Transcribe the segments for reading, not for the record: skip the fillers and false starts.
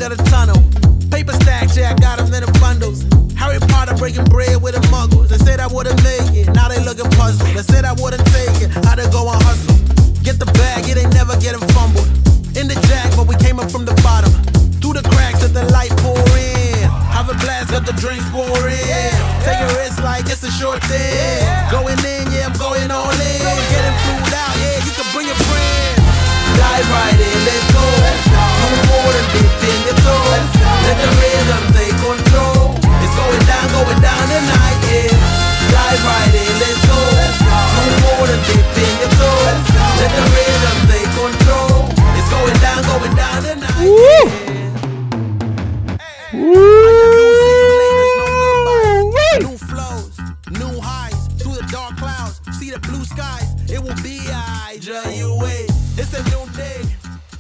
end of the tunnel. Paper stacks, yeah, I got them in the bundles. Harry Potter breaking bread with the muggles. They said I wouldn't make it, now they looking puzzled. They said I wouldn't take it, how to go and hustle. Get the bag, it ain't never getting fumbled. In the jack, but we came up from the bottom. Through the cracks, let the light pour in. Have a blast, let the drinks pour in. Take a risk like it's a short thing. Going in, yeah, I'm going all in. Getting flued out, yeah, you can bring a friend. Dive right in, let's go. No more than dip in your toes. Let the rhythm take control. It's going down tonight, yeah. Dive right in, let's go. No more than dip in your toes. Let the rhythm take control. It's going down tonight, yeah. New flows, new highs, through the dark clouds, see the blue skies. It will be I, you wait. It's a new day,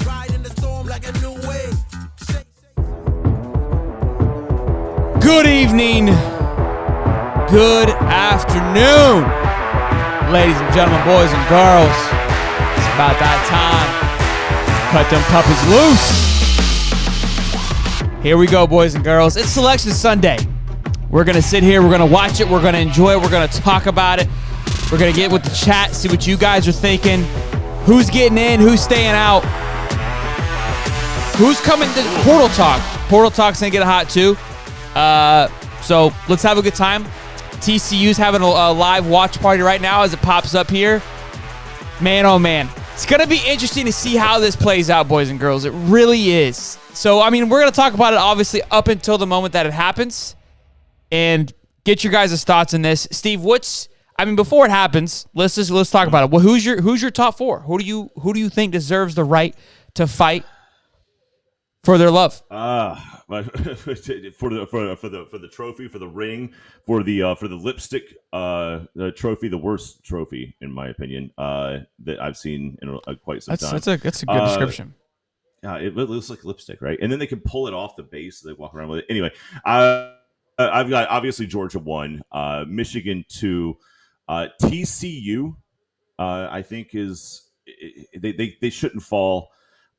ride in the storm like a new wave. Good evening, good afternoon, ladies and gentlemen, boys and girls. It's about that time. Cut them puppies loose. Here we go, boys and girls. It's Selection Sunday. We're going to sit here. We're going to watch it. We're going to enjoy it. We're going to talk about it. We're going to get with the chat, see what you guys are thinking. Who's getting in? Who's staying out? Who's coming to Portal Talk? Portal Talk's going to get hot too. So let's have a good time. TCU's having a live watch party right now as it pops up here. Man, oh man. It's going to be interesting to see how this plays out, boys and girls. It really is. So, I mean, we're going to talk about it, obviously, up until the moment that it happens. And get your guys' thoughts on this. Steve, before it happens, let's talk about it. Well, who's your top four? Who do you think deserves the right to fight for their love? For the trophy, for the ring, for the lipstick trophy, the worst trophy in my opinion that I've seen in quite some time. That's a good description. It looks like lipstick, right? And then they can pull it off the base, so they walk around with it. Anyway, I've got obviously Georgia 1, Michigan 2, TCU. I think is they shouldn't fall.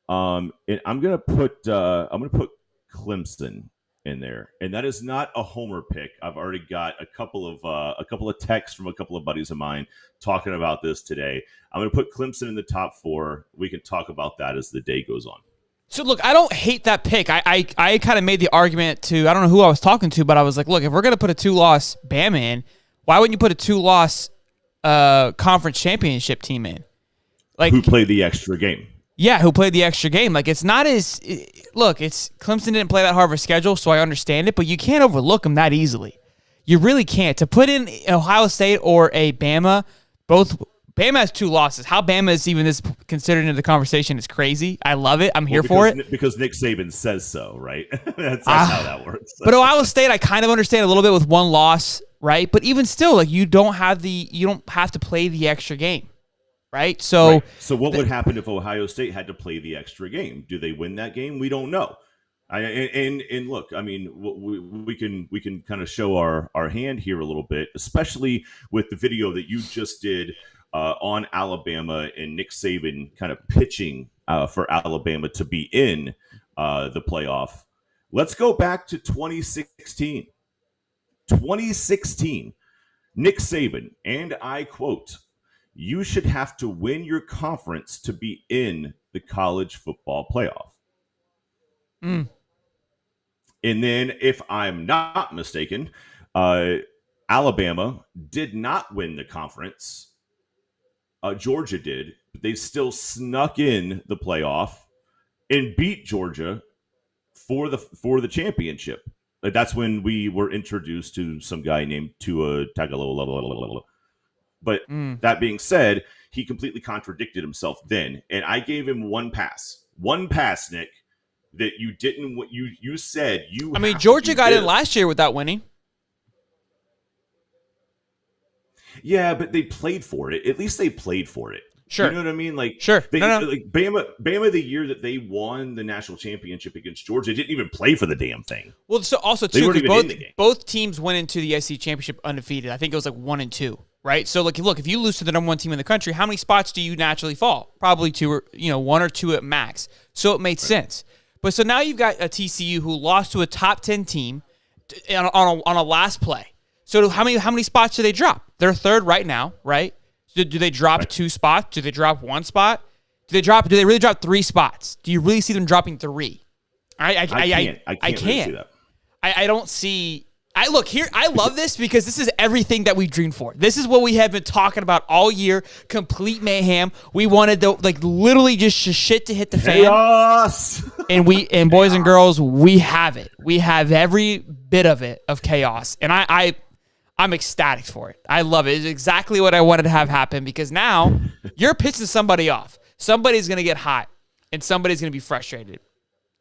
And I'm gonna put Clemson in there, and that is not a homer pick. I've already got a couple of texts from a couple of buddies of mine talking about this today. I'm gonna put Clemson in the top 4. We can talk about that as the day goes on. So, look, I don't hate that pick. I kind of made the argument to, I don't know who I was talking to, but I was like, look, if we're going to put a 2-loss Bama in, why wouldn't you put a 2-loss conference championship team in? Like, who played the extra game. Yeah, who played the extra game. Like, it's not as – look, Clemson didn't play that hard of a schedule, so I understand it, but you can't overlook them that easily. You really can't. To put in Ohio State or a Bama, both – Bama has 2 losses. How Bama is even this considered into the conversation is crazy. I love it. I'm here for it. Because Nick Saban says so, right? that's how that works. But Ohio State, I kind of understand a little bit with 1 loss, right? But even still, like you don't have to play the extra game, right? So what would happen if Ohio State had to play the extra game? Do they win that game? We don't know. And look, I mean, we can kind of show our hand here a little bit, especially with the video that you just did. On Alabama and Nick Saban kind of pitching for Alabama to be in the playoff. Let's go back to 2016. 2016, Nick Saban, and I quote, "You should have to win your conference to be in the college football playoff." And then, if I'm not mistaken, Alabama did not win the conference. Georgia did, but they still snuck in the playoff and beat Georgia for the championship. That's when we were introduced to some guy named Tua Tagovailoa. But that being said, he completely contradicted himself then, and I gave him one pass, Nick, that you didn't. What you said you. I mean, Georgia got in last year without winning. Yeah, but they played for it. At least they played for it. Sure. You know what I mean? Like, sure. Like Bama, the year that they won the national championship against Georgia, didn't even play for the damn thing. Well, so also too, because both teams went into the SEC championship undefeated. I think it was like 1-2, right? So, like, look, if you lose to the number 1 team in the country, how many spots do you naturally fall? Probably 2 or 1 or 2 at max. So it made sense. But so now you've got a TCU who lost to a top 10 team on a last play. So how many spots do they drop? They're third right now, right? Do they drop 2 spots? Do they drop 1 spot? Do they really drop 3 spots? Do you really see them dropping 3? I can't. Really see that. I don't see. Look here. I love this because this is everything that we dreamed for. This is what we have been talking about all year. Complete mayhem. We wanted to literally just shit to hit the fan. Chaos. And boys and girls, we have it. We have every bit of it of chaos, and I'm ecstatic for it. I love it. It's exactly what I wanted to have happen because now you're pissing somebody off. Somebody's gonna get hot, and somebody's gonna be frustrated.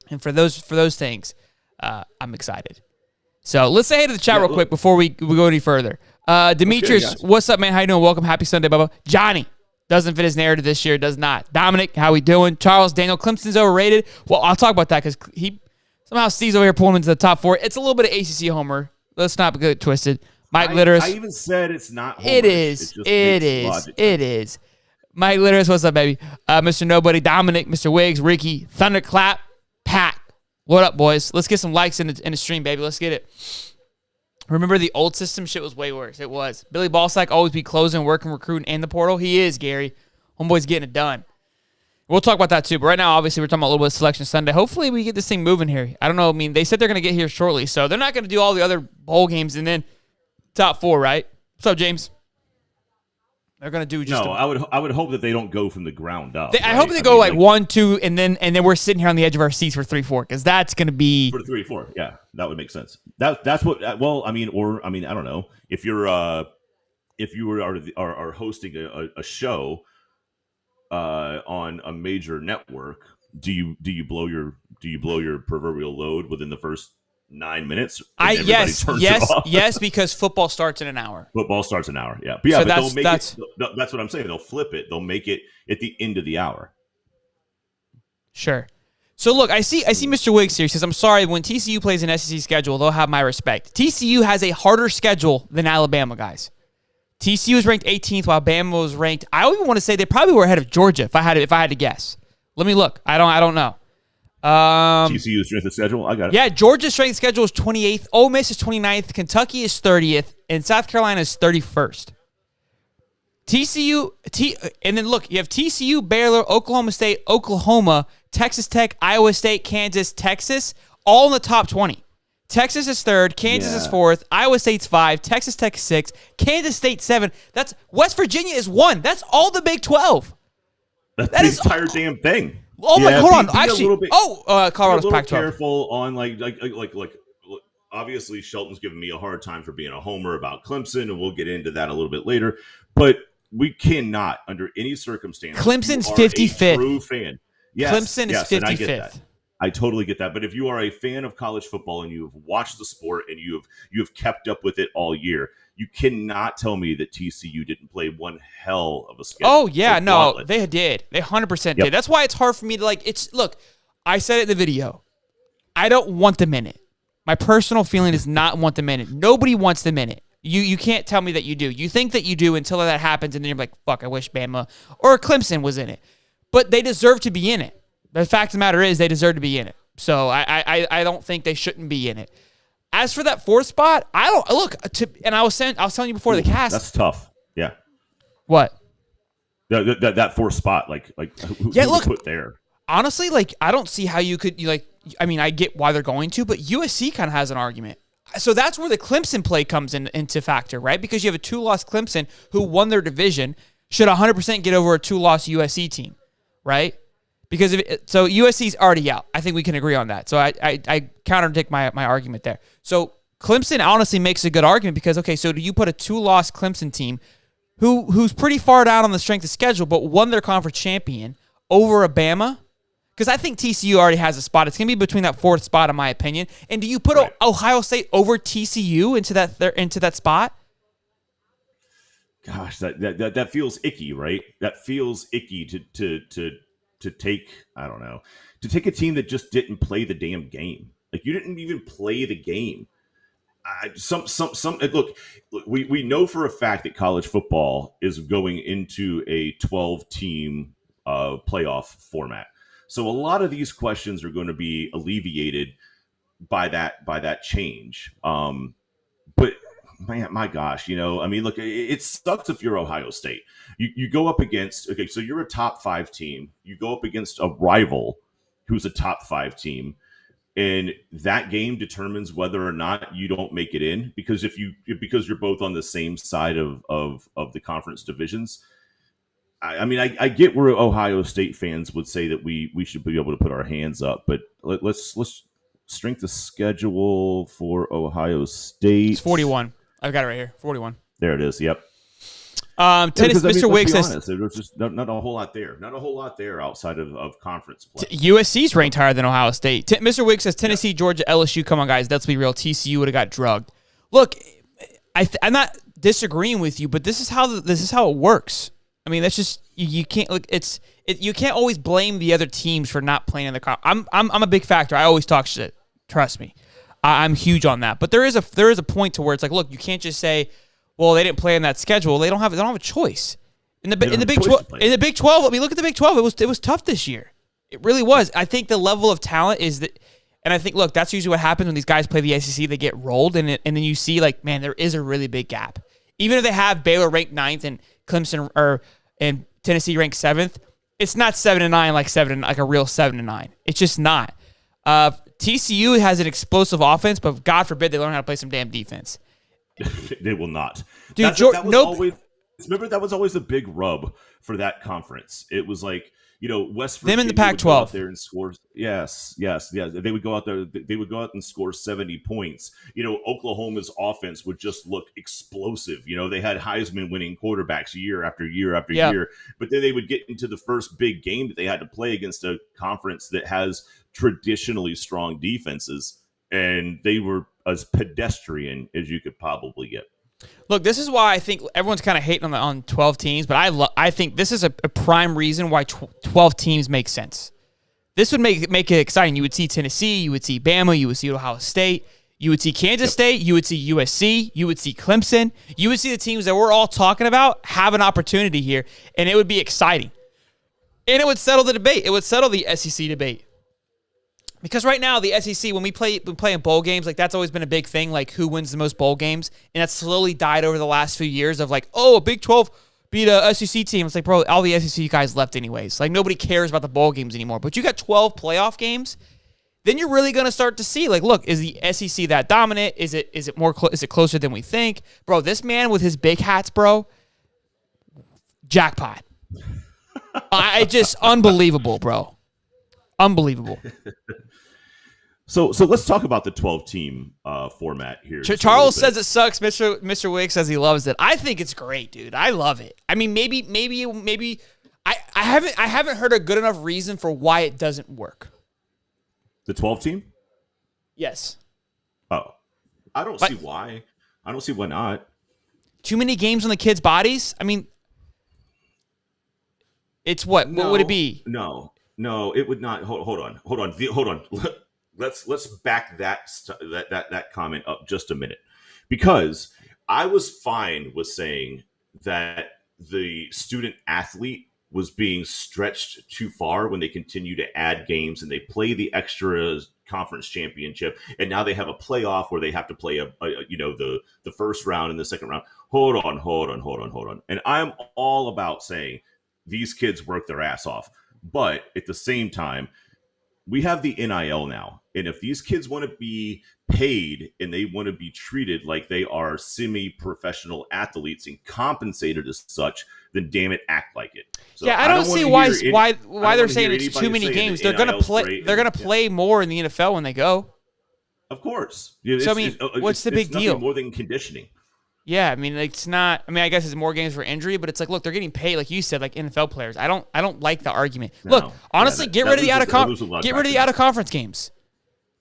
And for those things, I'm excited. So let's say hey to the chat real quick before we go any further. Demetrius, what's up, man? How you doing? Welcome. Happy Sunday, Bubba. Johnny doesn't fit his narrative this year. Does not. Dominic, how we doing? Charles, Daniel, Clemson's overrated. Well, I'll talk about that because he somehow Steve's over here pulling him into the top 4. It's a little bit of ACC homer. Let's not get it twisted. Mike Litteris. I even said it's not homer. It is. It is. Mike Litteris, what's up, baby? Mr. Nobody, Dominic, Mr. Wiggs, Ricky, Thunderclap, Pat. What up, boys? Let's get some likes in the stream, baby. Let's get it. Remember the old system? Shit was way worse. It was. Billy Ballsack always be closing, working, recruiting, and the portal. He is, Gary. Homeboy's getting it done. We'll talk about that, too. But right now, obviously, we're talking about a little bit of Selection Sunday. Hopefully, we get this thing moving here. I don't know. I mean, they said they're going to get here shortly, so they're not going to do all the other bowl games and then top 4, right? What's up, James? They're gonna do just. No, I would hope that they don't go from the ground up. I hope they go like 1, 2, and then we're sitting here on the edge of our seats for 3, 4 because that's gonna be for 3, 4. Yeah, that would make sense. That's what. Well, I mean, I don't know if you are hosting a show on a major network. Do you blow your proverbial load within the first 9 minutes? Yes, because football starts in an hour. Football starts an hour, yeah. But yeah, so but they'll make it. That's what I'm saying. They'll flip it. They'll make it at the end of the hour. Sure. So look, I see Mr. Wiggs here. He says, I'm sorry, when TCU plays an SEC schedule, they'll have my respect. TCU has a harder schedule than Alabama, guys. TCU is ranked 18th while Bama was ranked. I even want to say they probably were ahead of Georgia if I had to guess. Let me look. I don't know. TCU's strength of schedule. I got it. Yeah, Georgia's strength of schedule is 28th. Ole Miss is 29th. Kentucky is 30th, and South Carolina is 31st. And then look, you have TCU, Baylor, Oklahoma State, Oklahoma, Texas Tech, Iowa State, Kansas, Texas, all in the top 20. Texas is 3rd, Kansas is 4th, Iowa State's 5, Texas Tech is 6, Kansas State 7. That's West Virginia is 1. That's all the Big 12. That's the entire damn thing. Oh my! Hold on. Actually, Colorado's Pac-12. Careful on like obviously Shelton's giving me a hard time for being a homer about Clemson, and we'll get into that a little bit later. But we cannot, under any circumstance, Clemson's 55th. True fan. Yes, Clemson is 55th. I get that. I totally get that. But if you are a fan of college football and you have watched the sport and you have kept up with it all year, you cannot tell me that TCU didn't play one hell of a schedule. Oh, yeah. No, they did. They 100% did. That's why it's hard for me to look, I said it in the video. I don't want them in it. My personal feeling is not want them in it. Nobody wants them in it. You can't tell me that you do. You think that you do until that happens, and then you're like, fuck, I wish Bama or Clemson was in it. But they deserve to be in it. The fact of the matter is they deserve to be in it. So I don't think they shouldn't be in it. As for that 4th spot, I was telling you before the cast. That's tough. Yeah. What? That 4th spot, who put there? Honestly, I don't see how you could I get why they're going to, but USC kind of has an argument. So that's where the Clemson play comes into factor, right? Because you have a 2-loss Clemson who won their division, should 100% get over a 2-loss USC team, right? Because so USC's already out. I think we can agree on that. So I contradict my argument there. So Clemson honestly makes a good argument because, okay, so do you put a 2-loss Clemson team who's pretty far down on the strength of schedule but won their conference champion over a Bama? Because I think TCU already has a spot. It's going to be between that 4th spot, in my opinion. And do you put Ohio State over TCU into that spot? Gosh, that feels icky, right? That feels icky to take, I don't know, to take a team that just didn't play the damn game. Like, you didn't even play the game. Look, we know for a fact that college football is going into a 12-team playoff format. So a lot of these questions are going to be alleviated by that change. But man, my gosh, I mean, look, it sucks if you're Ohio State. You go up against, okay, so you're a top 5 team. You go up against a rival who's a top 5 team, and that game determines whether or not you don't make it in, because because you're both on the same side of the conference divisions. I mean, I get where Ohio State fans would say that we should be able to put our hands up, but let's strength of schedule for Ohio State. It's 41. I've got it right here. 41. There it is. Yep. Tennis, Mr. Wiggs says there's just not a whole lot there. Not a whole lot there outside of conference play. USC's ranked higher than Ohio State. Mr. Wiggs says Tennessee, Georgia, LSU. Come on, guys. Let's be real. TCU would have got drugged. Look, I'm not disagreeing with you, but this is how it works. I mean, that's just you can't look. You can't always blame the other teams for not playing in the. I'm a big factor. I always talk shit. Trust me, I'm huge on that. But there is a point to where it's like, look, you can't just say, well, they didn't play in that schedule. They don't have a choice. In the Big 12, I mean, look at the Big 12. It was tough this year. It really was. I think the level of talent is that, and I think, look, that's usually what happens when these guys play the SEC. They get rolled, and then you see, like, man, there is a really big gap. Even if they have Baylor ranked 9th and Clemson and Tennessee ranked 7th, it's not 7-9 like a real 7-9. It's just not. TCU has an explosive offense, but God forbid they learn how to play some damn defense. They will not. Dude, remember, that was always the big rub for that conference. It was like, West Virginia. Them in the Pac-12. Out there and scores. Yes. They would go out there. They would go out and score 70 points. Oklahoma's offense would just look explosive. They had Heisman-winning quarterbacks year after year after year. But then they would get into the first big game that they had to play against a conference that has traditionally strong defenses, and they were as pedestrian as you could probably get. Look, this is why I think everyone's kind of hating on 12 teams, but I think this is a prime reason why 12 teams make sense. This would make it exciting. You would see Tennessee, you would see Bama, you would see Ohio State, you would see Kansas State, you would see USC, you would see Clemson, you would see the teams that we're all talking about have an opportunity here, and it would be exciting. And it would settle the debate. It would settle the SEC debate. Because right now, the SEC, when we play in bowl games, like, that's always been a big thing, like, who wins the most bowl games. And that's slowly died over the last few years of, like, oh, a Big 12 beat a SEC team. It's like, bro, all the SEC guys left anyways. Like, nobody cares about the bowl games anymore. But you got 12 playoff games, then you're really going to start to see, like, look, is the SEC that dominant? Is it closer than we think? Bro, this man with his big hats, bro, jackpot. I just unbelievable, bro. Unbelievable. So let's talk about the 12-team format here. Charles says it sucks. Mr. Wiggs says he loves it. I think it's great, dude. I love it. I mean, maybe I haven't heard a good enough reason for why it doesn't work. The 12-team? Yes. Oh, I don't see why. I don't see why not. Too many games on the kids' bodies. I mean, it's what? No, what would it be? No, it would not. Hold on. Let's back that comment up just a minute, because I was fine with saying that the student athlete was being stretched too far when they continue to add games and they play the extra conference championship, and now they have a playoff where they have to play the first round and the second round. Hold on. And I'm all about saying these kids work their ass off, but at the same time, we have the NIL now. And if these kids want to be paid and they want to be treated like they are semi-professional athletes and compensated as such, then damn it, act like it. So yeah, I don't see why they're saying it's too many games. They're gonna play. They're gonna play more in the NFL when they go. Of course. So I mean, what's the big deal? More than conditioning. Yeah, I mean, it's not. I mean, I guess it's more games for injury, but it's like, look, they're getting paid, like you said, like NFL players. I don't like the argument. No, look, honestly, get rid of the out of conference games.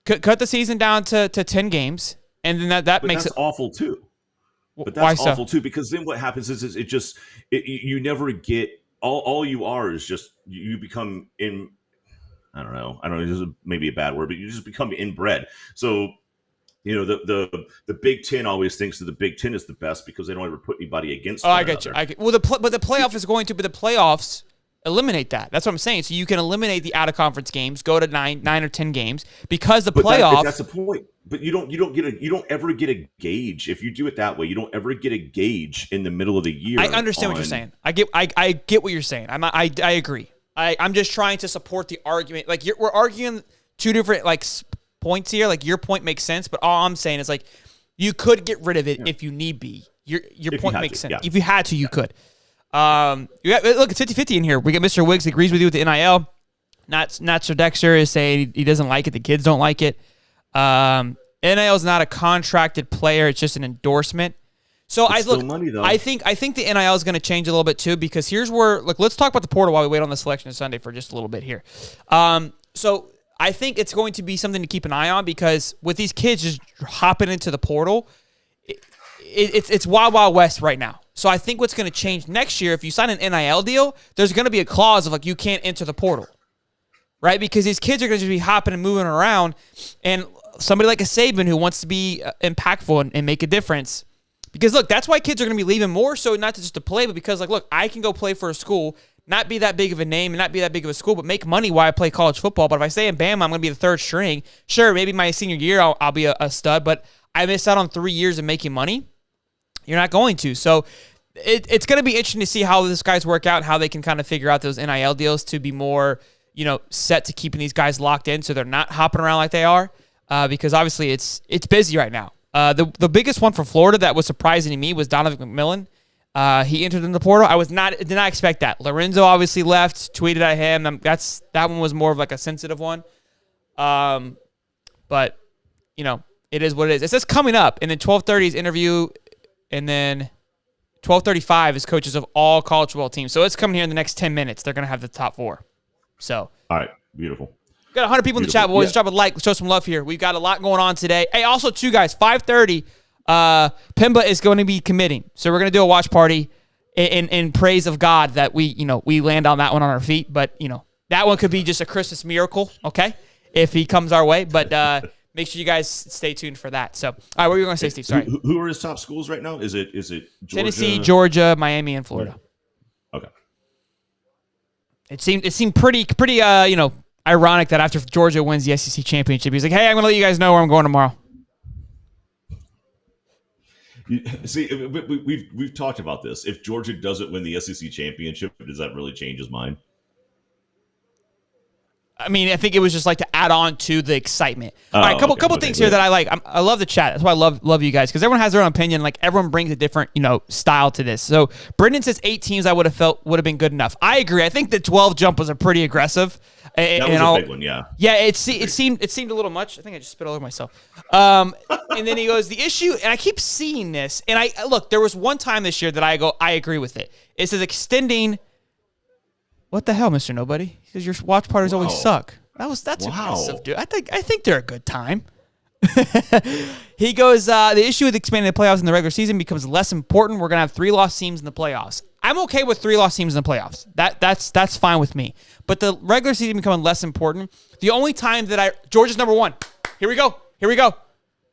Cut the season down to 10 games, and then that makes it awful too. But that's awful too, because then what happens is you never get all you are is just you become in. I don't know. This is maybe a bad word, but you just become inbred. So. The Big Ten always thinks that the Big Ten is the best because they don't ever put anybody against. Oh, I get you. Well, but the playoff is going to be the playoffs. Eliminate that. That's what I'm saying. So you can eliminate the out-of-conference games, go to 9 or 10 games, because the playoff. That's the point. But you don't ever get a gauge if you do it that way. You don't ever get a gauge in the middle of the year. I understand what you're saying. I get what you're saying. I agree. I'm just trying to support the argument. Like we're arguing two different points here. Like your point makes sense, but all I'm saying is like you could get rid of it if you need be. Your point makes sense. Yeah. If you had to, you could. Look, it's 50-50 in here. We get Mr. Wiggs agrees with you with the NIL. Not Sir Dexter is saying he doesn't like it. The kids don't like it. NIL is not a contracted player. It's just an endorsement. So I think the NIL is going to change a little bit too, because here's where let's talk about the portal while we wait on the selection of Sunday for just a little bit here. So I think it's going to be something to keep an eye on, because with these kids just hopping into the portal, it's wild, wild west right now. So I think what's going to change next year, if you sign an NIL deal, there's going to be a clause of you can't enter the portal, right? Because these kids are going to just be hopping and moving around, and somebody like a Saban who wants to be impactful and make a difference. Because look, that's why kids are going to be leaving more so not just to play, but because look, I can go play for a school, not be that big of a name and not be that big of a school, but make money while I play college football. But if I stay in Bama, I'm going to be the third string. Sure, maybe my senior year I'll be a stud, but I missed out on 3 years of making money. You're not going to. So it's going to be interesting to see how these guys work out, how they can kind of figure out those NIL deals to be more, set to keeping these guys locked in so they're not hopping around like they are, because obviously it's busy right now. The biggest one for Florida that was surprising to me was Donovan McMillan. He entered in the portal. Did not expect that. Lorenzo obviously left, tweeted at him. That one was more of a sensitive one. But it is what it is. It says coming up, and then 12:30 is interview, and then 12:35 is coaches of all college football teams. So it's coming here in the next 10 minutes. They're going to have the top 4. So all right, beautiful. Got 100 people in the chat, boys. Yeah. Drop a like. Show some love here. We've got a lot going on today. Hey, also, too, guys, 5:30, Pimba is going to be committing. So we're going to do a watch party in praise of God that we land on that one on our feet. But, that one could be just a Christmas miracle, okay, if he comes our way. But make sure you guys stay tuned for that. So, all right, what were you going to say, Steve? Sorry. Who are his top schools right now? Is it Georgia? Tennessee, Georgia, Miami, and Florida. Okay. It seemed pretty ironic that after Georgia wins the SEC championship, he's like, "Hey, I'm going to let you guys know where I'm going tomorrow." See, we've talked about this. If Georgia doesn't win the SEC championship, does that really change his mind? I mean, I think it was just to add on to the excitement. All right, couple things here that I like. I love the chat. That's why I love you guys, because everyone has their own opinion. Everyone brings a different style to this. So Brendan says 8 teams I would have been good enough. I agree. I think the 12 jump was a pretty aggressive. That was a big one, yeah. Yeah, it seemed a little much. I think I just spit all over myself. And then he goes, the issue, and I keep seeing this, and I look, there was one time this year that I agree with it. It says extending. What the hell, Mr. Nobody? He says your watch parties always suck. That's aggressive, dude. I think they're a good time. He goes, the issue with expanding the playoffs in the regular season becomes less important. We're gonna have 3 lost teams in the playoffs. I'm okay with 3 lost teams in the playoffs. That's fine with me. But the regular season becoming less important. The only time that Georgia's number 1. Here we go.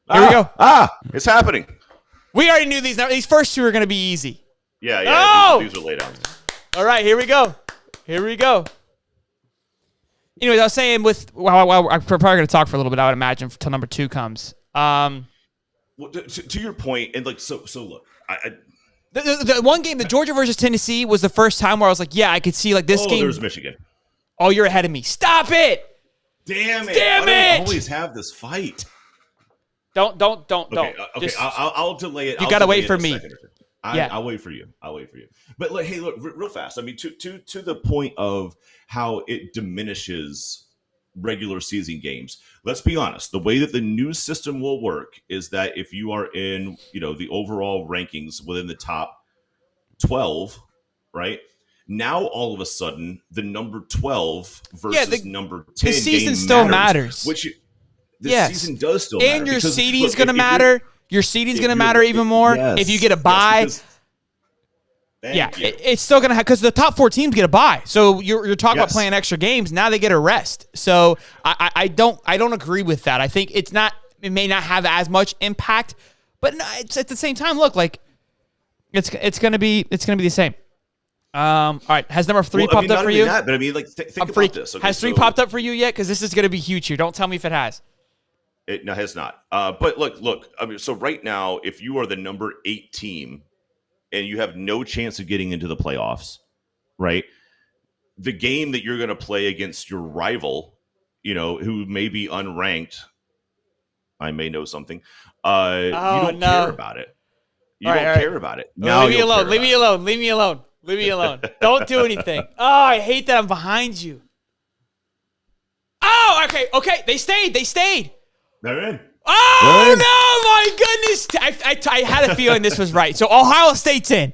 It's happening. We already knew these first 2 are gonna be easy. Yeah. Oh! These are laid out. All right, here we go. Anyways, I was saying I'm probably going to talk for a little bit, I would imagine, until number 2 comes. Well, to your point, and so look, the one game, the Georgia versus Tennessee, was the first time where I was like, yeah, I could see this game. Oh, there's Michigan. Oh, you're ahead of me. Stop it! Damn it! Damn Why it! do we always have this fight? Don't. Okay, I'll delay it. You got to wait for me. I'll wait for you. But hey, look, real fast. I mean, to the point of how it diminishes regular season games. Let's be honest. The way that the new system will work is that if you are in, the overall rankings within the top 12, right? Now all of a sudden, the number 12 versus number 10 the season game still matters. Season does still matter. And your seeding is going to matter. Your seeding's going to matter even more if you get a bye. It's still going to have, because the top 4 teams get a bye. So you're talking about playing extra games. Now they get a rest. So I don't agree with that. I think it may not have as much impact, but it's at the same time, look, it's going to be the same. All right. Has number 3 Well, popped up not for only you? that, but I mean, like, think I'm about freak. this. Okay, Has 3 so popped up for you yet? Because this is going to be huge here. Don't tell me if it has. it has not. But look. I mean, so right now, if you are the number 8 team and you have no chance of getting into the playoffs, right? The game that you're going to play against your rival, who may be unranked, I may know something. You don't care about it. You don't care about it. Now leave me alone. Leave me alone. Leave me alone. Leave me alone. Don't do anything. Oh, I hate that I'm behind you. Oh, okay. Okay. They stayed. They stayed. They're in. Oh, no. My goodness. I had a feeling this was right. So Ohio State's in.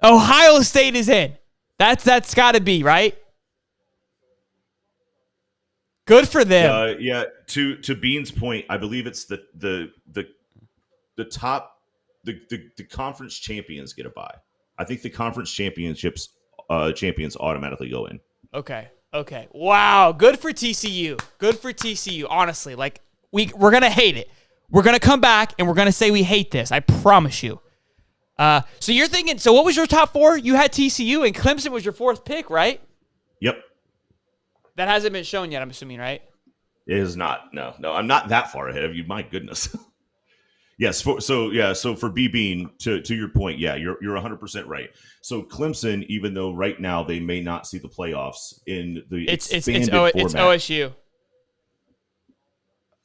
Ohio State is in. That's got to be, right? Good for them. Yeah. To Bean's point, I believe it's the top the conference champions get a bye. I think the conference champions automatically go in. Okay. Wow. Good for TCU. Good for TCU. Honestly, like we're gonna hate it. We're gonna come back and we're gonna say we hate this. I promise you. So you're thinking. So what was your top 4? You had TCU and Clemson was your 4th pick, right? Yep. That hasn't been shown yet. I'm assuming, right? It is not. No. I'm not that far ahead of you. My goodness. Yes. So for B Bean, to your point, yeah, you're 100% right. So Clemson, even though right now they may not see the playoffs in the expanded format, it's OSU.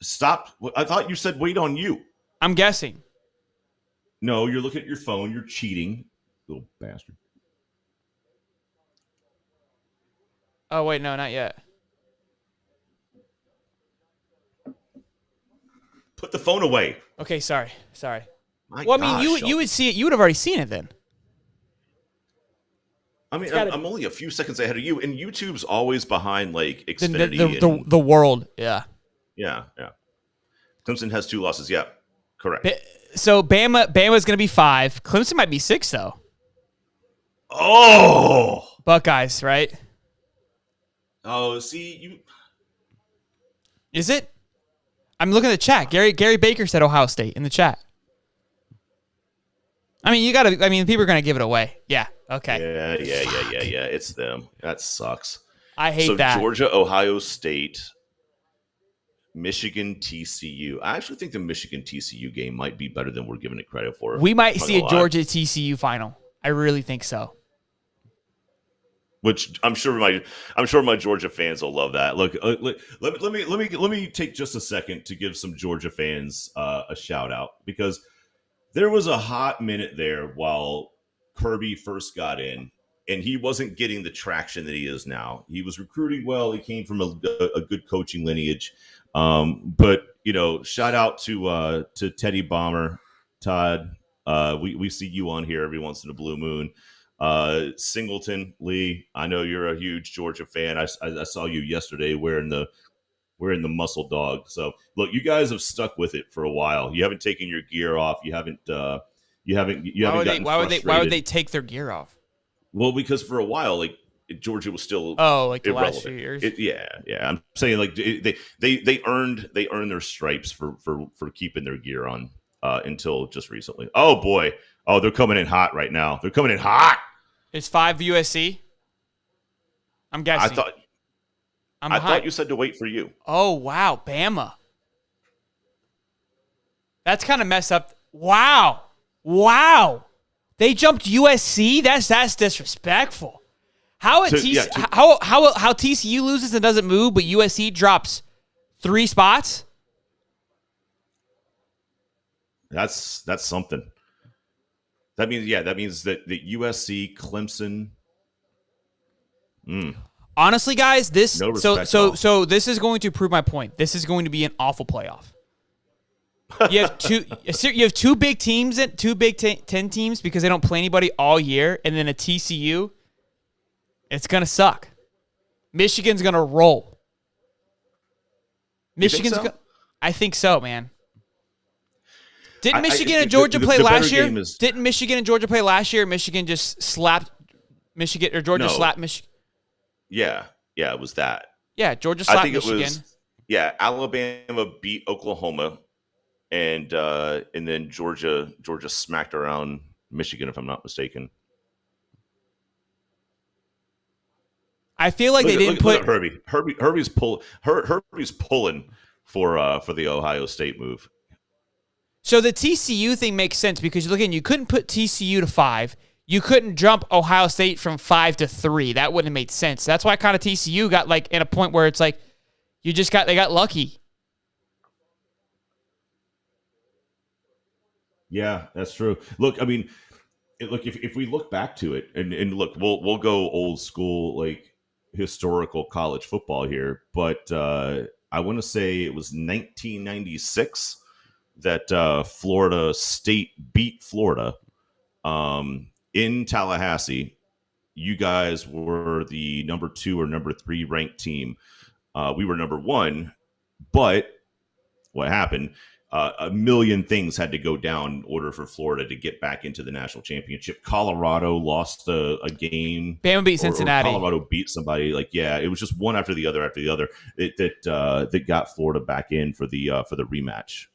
Stop. I thought you said wait on you. I'm guessing. No, you're looking at your phone. You're cheating, little bastard. Oh wait, no, not yet. Put the phone away. Okay, sorry. My Well, I gosh, mean, you would see it. You would have already seen it then. I mean, I'm only a few seconds ahead of you, and YouTube's always behind like Xfinity. The world, yeah. Yeah. Clemson has 2 losses. Yeah, correct. So Bama's going to be 5. Clemson might be 6 though. Oh, Buckeyes, right? Oh, see you. Is it? I'm looking at the chat. Gary Baker said Ohio State in the chat. I mean, people are going to give it away. Yeah. Okay. Yeah. It's them. That sucks. I hate that. Georgia, Ohio State, Michigan, TCU. I actually think the Michigan TCU game might be better than we're giving it credit for. We might see a Georgia TCU final. I really think so. Which I'm sure my Georgia fans will love that. Look, let me take just a second to give some Georgia fans a shout out, because there was a hot minute there while Kirby first got in, and he wasn't getting the traction that he is now. He was recruiting well. He came from a good coaching lineage. But shout out to Teddy Bomber, Todd. We see you on here every once in a blue moon. Singleton, Lee, I know you're a huge Georgia fan. I saw you yesterday wearing the muscle dog. So look, you guys have stuck with it for a while. You haven't taken your gear off. You haven't. Why would they take their gear off? Well, because for a while, like Georgia was still like the irrelevant. last few years. Yeah. I'm saying like they earned their stripes for keeping their gear on until just recently. Oh boy. Oh, they're coming in hot right now. They're coming in hot. It's 5 USC. I'm guessing. I thought you said to wait for you. Oh wow, Bama. That's kind of messed up. Wow. They jumped USC. That's disrespectful. How TCU loses and doesn't move, but USC drops 3 spots? That's something. That means that the USC, Clemson. Honestly, guys, this no so this is going to prove my point. This is going to be an awful playoff. You have two big teams, two Big Ten teams, because they don't play anybody all year, and then a TCU. It's gonna suck. Michigan's gonna roll. I think so, man. Didn't Michigan and Georgia play last year? Didn't Michigan and Georgia play last year? Michigan just slapped Michigan, or Georgia slapped Michigan. Yeah, it was that. Yeah, Georgia slapped Michigan. Michigan. Alabama beat Oklahoma, and then Georgia smacked around Michigan, if I'm not mistaken. I feel like they didn't put Herbie. Herbie's pulling for the Ohio State move. So the TCU thing makes sense because you couldn't put TCU to 5. You couldn't jump Ohio State from 5 to 3. That wouldn't have made sense. That's why kind of TCU got like in a point where it's like they got lucky. Yeah, that's true. Look, I mean, if we look back to it and look, we'll go old school like historical college football here, but I want to say it was 1996 that Florida State beat Florida in Tallahassee. You guys were the number 2 or number 3 ranked team. We were number 1, but what happened? A million things had to go down in order for Florida to get back into the national championship. Colorado lost a game. Bama beat Cincinnati. Or Colorado beat somebody. It was just one after the other that got Florida back in for the rematch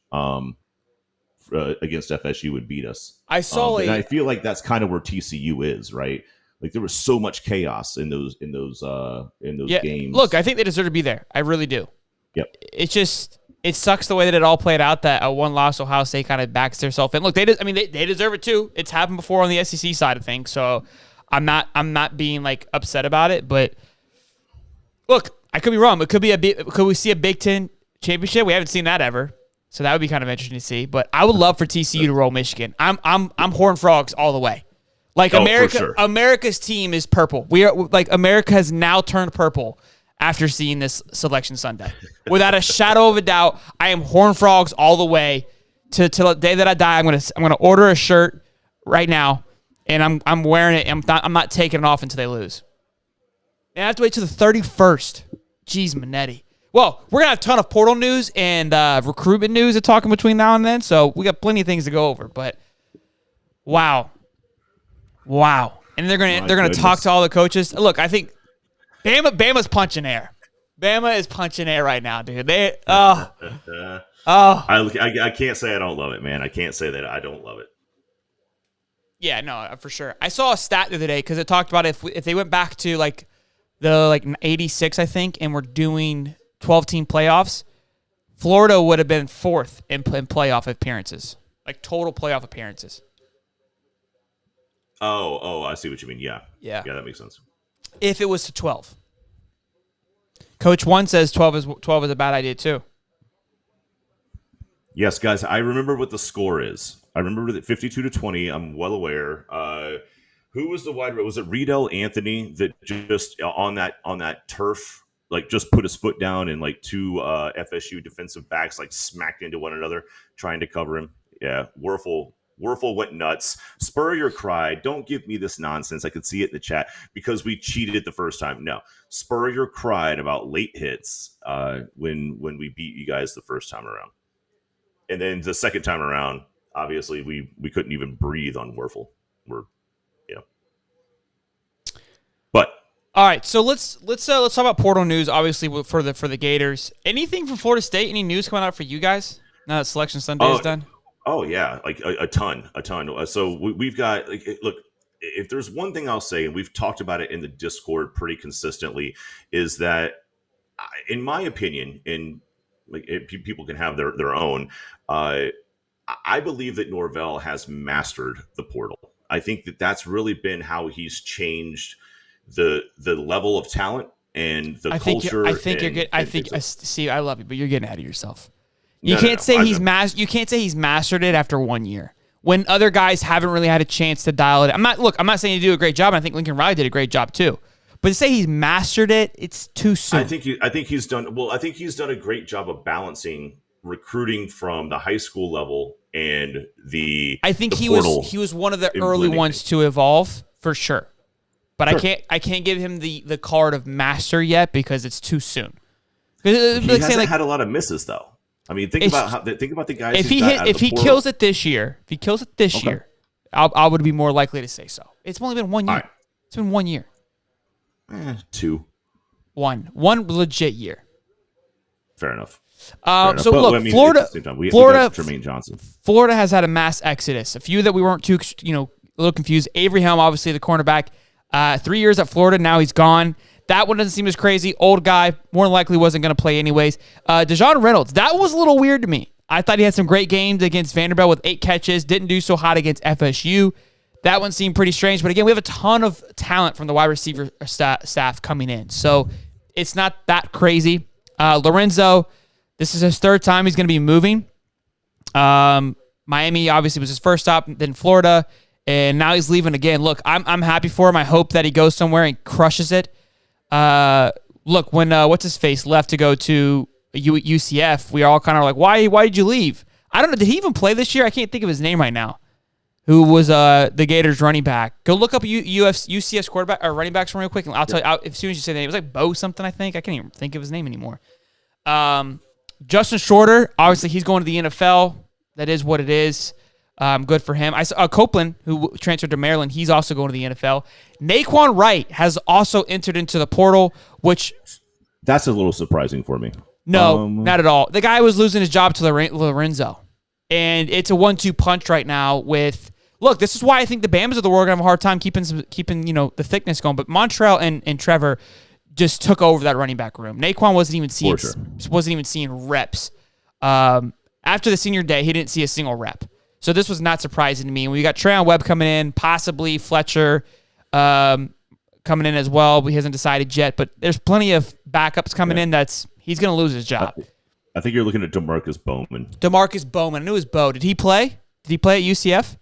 against FSU and beat us. I saw and I feel like that's kind of where TCU is, right? Like there was so much chaos in those games. Look, I think they deserve to be there. I really do. Yep. It's just. It sucks the way that it all played out. That a one-loss Ohio State kind of backs themselves in. Look, they deserve it too. It's happened before on the SEC side of things, so I'm not being like upset about it. But look, I could be wrong. Could we see a Big Ten championship? We haven't seen that ever, so that would be kind of interesting to see. But I would love for TCU to roll Michigan. I'm Horned Frogs all the way. Like America, for sure. America's team is purple. We are like America has now turned purple. After seeing this Selection Sunday, without a shadow of a doubt, I am Horned Frogs all the way till the day that I die. I'm gonna order a shirt right now, and I'm wearing it. I'm not taking it off until they lose. And I have to wait till the 31st. Jeez, Manetti. Well, we're gonna have a ton of portal news and recruitment news to talk in between now and then, so we got plenty of things to go over. But wow, and they're gonna talk to all the coaches. Look, I think. Bama's punching air. Bama is punching air right now, dude. I can't say I don't love it, man. I can't say that I don't love it. Yeah, no, for sure. I saw a stat the other day because it talked about if they went back to the 86, I think, and we're doing 12-team playoffs, Florida would have been 4th in playoff appearances, like total playoff appearances. Oh, I see what you mean. Yeah, that makes sense. If it was to 12. Coach 1 says 12 is a bad idea too. Yes, guys, I remember what the score is. I remember that 52-20. I'm well aware. Who was the wide? Was it Riedel Anthony that just on that turf just put his foot down and 2 FSU defensive backs smacked into one another trying to cover him? Yeah, Werfel went nuts. Spurrier cried, "Don't give me this nonsense." I could see it in the chat because we cheated the first time. No, Spurrier cried about late hits when we beat you guys the first time around, and then the second time around, obviously we couldn't even breathe on Werfel. But all right, so let's talk about portal news. Obviously for the Gators. Anything from Florida State? Any news coming out for you guys now that Selection Sunday is done? Oh yeah, a ton. So we've got look. If there's one thing I'll say, and we've talked about it in the Discord pretty consistently, is that, in my opinion, and people can have their own. I believe that Norvell has mastered the portal. I think that's really been how he's changed the level of talent and the culture. I think you're good. See, I love you, but you're getting ahead of yourself. You can't say he's mastered it after 1 year when other guys haven't really had a chance to dial it. I'm not saying you do a great job. I think Lincoln Riley did a great job too. But to say he's mastered it, it's too soon. I think he's done a great job of balancing recruiting from the high school level and the. I think the he was one of the early ones to evolve for sure. But sure. I can't give him the card of master yet because it's too soon. He hasn't had a lot of misses though. I mean, think about the guys. If he kills it this year, I would be more likely to say so. It's only been 1 year. Right. It's been 1 year. 2. One legit year. Fair enough. So look, Florida, Jermaine Johnson. Florida has had a mass exodus. A few that we weren't too, a little confused. Avery Helm, obviously the cornerback, 3 years at Florida. Now he's gone. That one doesn't seem as crazy. Old guy, more than likely wasn't going to play anyways. Dejon Reynolds, that was a little weird to me. I thought he had some great games against Vanderbilt with 8 catches. Didn't do so hot against FSU. That one seemed pretty strange. But again, we have a ton of talent from the wide receiver staff coming in. So it's not that crazy. Lorenzo, this is his 3rd time he's going to be moving. Miami obviously was his first stop, then Florida, and now he's leaving again. Look, I'm happy for him. I hope that he goes somewhere and crushes it. Look, when what's his face left to go to UCF, we all kind of like, why did you leave? I don't know. Did he even play this year? I can't think of his name right now. Who was the Gators running back? Go look up UCF's quarterback or running backs real quick, and I'll tell you as soon as you say the name. It was like Bo something, I think. I can't even think of his name anymore. Justin Shorter, obviously he's going to the NFL. That is what it is. Good for him. I saw Copeland, who transferred to Maryland. He's also going to the NFL. Naquan Wright has also entered into the portal, which that's a little surprising for me. No, not at all. The guy was losing his job to Lorenzo, and it's a 1-2 punch right now. With look, this is why I think the Bamas of the world are gonna have a hard time keeping the thickness going. But Montrell and Trevor just took over that running back room. Naquan wasn't even seeing reps. After the senior day, he didn't see a single rep. So this was not surprising to me. And we got Trayon Webb coming in, possibly Fletcher coming in as well. He hasn't decided yet, but there's plenty of backups coming in. He's going to lose his job. I think you're looking at DeMarcus Bowman. I knew it was Bo. Did he play? Did he play at UCF?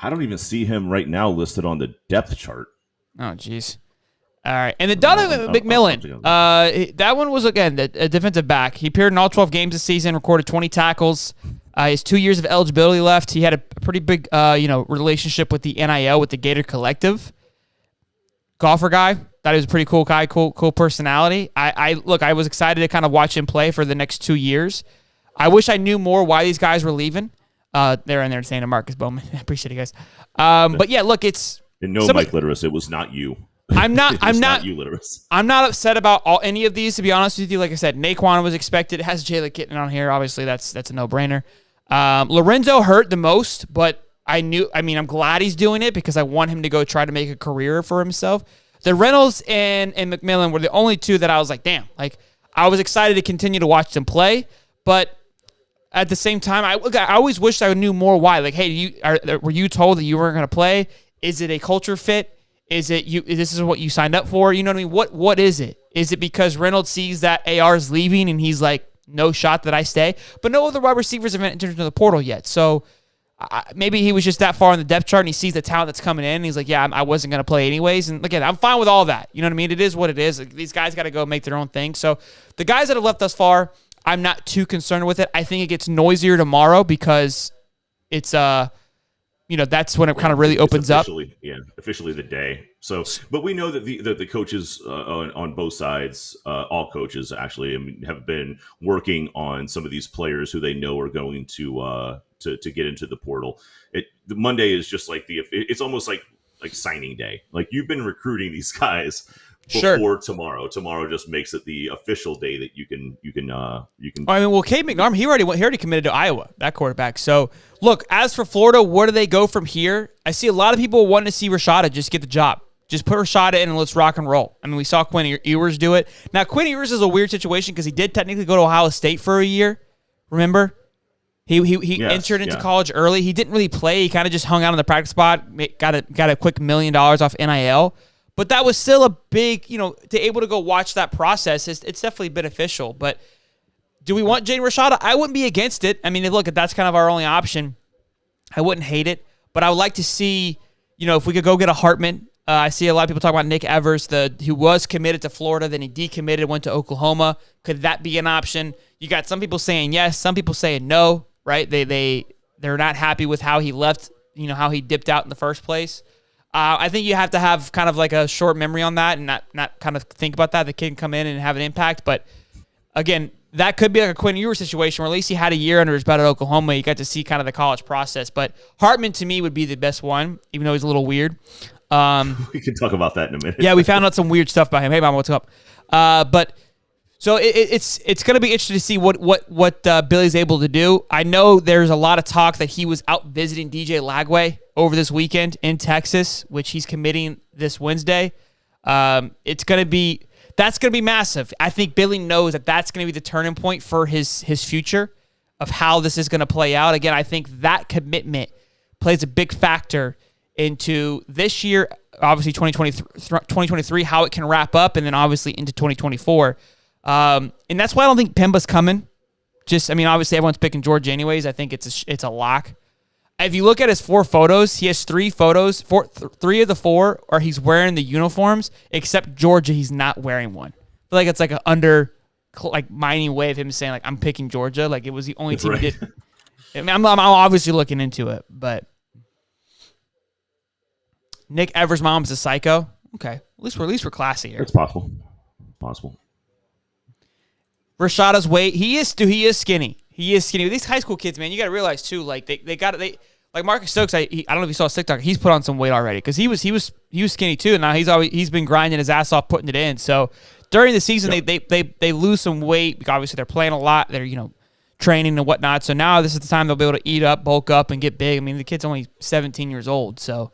I don't even see him right now listed on the depth chart. Oh, jeez. All right. And then Donovan McMillan. That one was, again, a defensive back. He appeared in all 12 games this season, recorded 20 tackles. He has 2 years of eligibility left. He had a pretty big relationship with the NIL, with the Gator Collective. Golfer guy. Thought he was a pretty cool guy, cool personality. I was excited to kind of watch him play for the next 2 years. I wish I knew more why these guys were leaving. They're in there saying to Marcus Bowman. I appreciate it, guys. But yeah, look, it's... And no, Mike Litteris, it was not you. I'm not you, Litteris. I'm not upset about any of these, to be honest with you. Like I said, Naquan was expected. It has Jayla Kitten on here. Obviously, that's a no-brainer. Lorenzo hurt the most, but I'm glad he's doing it because I want him to go try to make a career for himself. The Reynolds and McMillan were the only two that I was like, damn. Like, I was excited to continue to watch them play, but at the same time, I always wished I knew more why. Like, hey, were you told that you weren't going to play? Is it a culture fit? Is it this is what you signed up for? You know what I mean? What is it? Is it because Reynolds sees that AR is leaving and he's like, no shot that I stay? But no other wide receivers have entered into the portal yet. So maybe he was just that far on the depth chart and he sees the talent that's coming in. And he's like, yeah, I wasn't going to play anyways. And again, I'm fine with all that. You know what I mean? It is what it is. Like, these guys got to go make their own thing. So the guys that have left thus far, I'm not too concerned with it. I think it gets noisier tomorrow because it's that's when it kind of really opens up. Yeah, officially the day. So, but we know that the coaches on both sides, all coaches actually, have been working on some of these players who they know are going to get into the portal. The Monday is just like it's almost like signing day. Like, you've been recruiting these guys before tomorrow. Tomorrow just makes it the official day that you can. I mean, well, Cade McNarm, he already committed to Iowa, that quarterback. So look, as for Florida, where do they go from here? I see a lot of people wanting to see Rashada just get the job. Just put Rashada in and let's rock and roll. I mean, we saw Quinn Ewers do it. Now, Quinn Ewers is a weird situation because he did technically go to Ohio State for a year. Remember? He entered into college early. He didn't really play. He kind of just hung out on the practice spot, got a quick $1 million off NIL. But that was still a big, to able to go watch that process, it's definitely beneficial. But do we want Jaden Rashada? I wouldn't be against it. I mean, look, if that's kind of our only option, I wouldn't hate it. But I would like to see, if we could go get a Hartman. I see a lot of people talk about Nick Evers, who was committed to Florida, then he decommitted, went to Oklahoma. Could that be an option? You got some people saying yes, some people saying no, right? They're not happy with how he left, how he dipped out in the first place. I think you have to have kind of like a short memory on that and not kind of think about that. The kid can come in and have an impact. But again, that could be like a Quinn Ewers situation where at least he had a year under his belt at Oklahoma. You got to see kind of the college process. But Hartman, to me, would be the best one, even though he's a little weird. We can talk about that in a minute. Yeah, we found out some weird stuff about him. Hey, Mom, what's up? But so it's going to be interesting to see what Billy's able to do. I know there's a lot of talk that he was out visiting DJ Lagway over this weekend in Texas, which he's committing this Wednesday. It's going to be That's going to be massive. I think Billy knows that that's going to be the turning point for his future of how this is going to play out. Again, I think that commitment plays a big factor into this year, obviously 2023, how it can wrap up, and then obviously into 2024. And that's why I don't think Pemba's coming. Obviously everyone's picking Georgia anyways. I think it's a lock. If you look at his 4 photos, he has 3 photos. 3 of the 4 are he's wearing the uniforms, except Georgia, he's not wearing one. I feel like it's like an mining way of him saying, like, I'm picking Georgia. Like, it was the only team he did. I'm obviously looking into it, but Nick Evers' mom is a psycho. Okay, at least we're classy here. It's possible. Rashada's weight. He is skinny. He is skinny. With these high school kids, man, you got to realize too. Like like Marcus Stokes. I don't know if you saw his TikTok. He's put on some weight already because he was skinny too. And now he's been grinding his ass off putting it in. So during the season, they lose some weight. Obviously, they're playing a lot. They're training and whatnot. So now this is the time they'll be able to eat up, bulk up, and get big. I mean, the kid's only 17 years old. So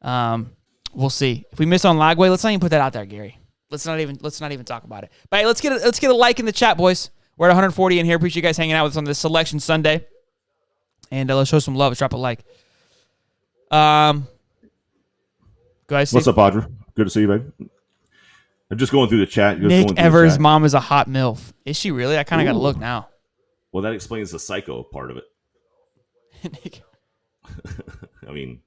we'll see. If we miss on Lagway, let's not even put that out there, Gary. Let's not even talk about it. But hey, let's get a like in the chat, boys. We're at 140 in here. Appreciate you guys hanging out with us on this Selection Sunday. And let's show some love. Let's drop a like. Guys, what's up, Audra? Good to see you, babe. I'm just going through the chat. Nick Evers' mom is a hot MILF. Is she really? I kind of got to look now. Well, that explains the psycho part of it. I mean,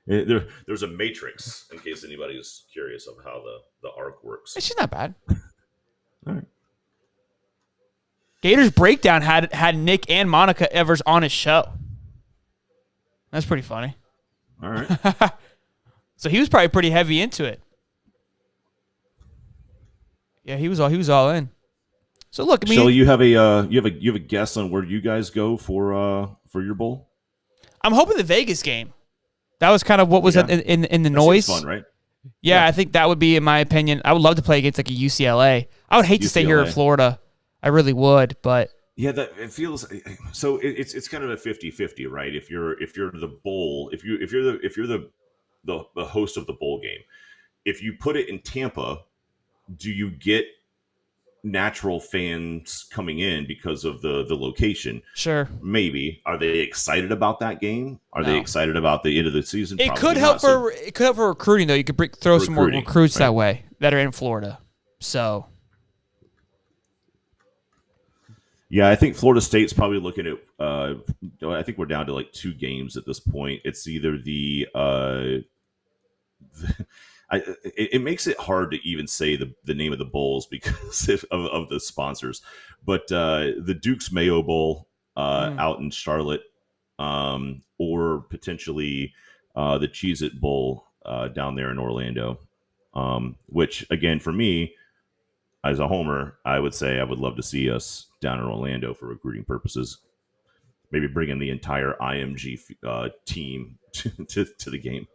there's a matrix, in case anybody is curious of how the arc works. She's not bad. All right. Gators Breakdown had Nick and Monica Evers on his show. That's pretty funny. All right. So he was probably pretty heavy into it. Yeah, he was all in. So look, I mean, Shelly, you have a guess on where you guys go for your bowl? I'm hoping the Vegas game. That was kind of what was in the noise. Fun, right? Yeah, I think that would be, in my opinion. I would love to play against like a UCLA. I would hate to stay here in Florida. I really would, but yeah, that it feels so. It's kind of a 50-50, right? If you're the bowl, if you're the host of the bowl game, if you put it in Tampa, do you get natural fans coming in because of the location? Sure. Maybe. Are they excited about that game? Are they excited about the end of the season? It could help for recruiting though. You could throw some more recruits that way that are in Florida. So yeah, I think Florida State's probably looking at I think we're down to like 2 games at this point. It's either it makes it hard to even say the name of the bowls because of the sponsors. But the Duke's Mayo Bowl out in Charlotte, or potentially the Cheez-It Bowl down there in Orlando, which, again, for me, as a homer, I would say I would love to see us down in Orlando for recruiting purposes. Maybe bring in the entire IMG team to the game.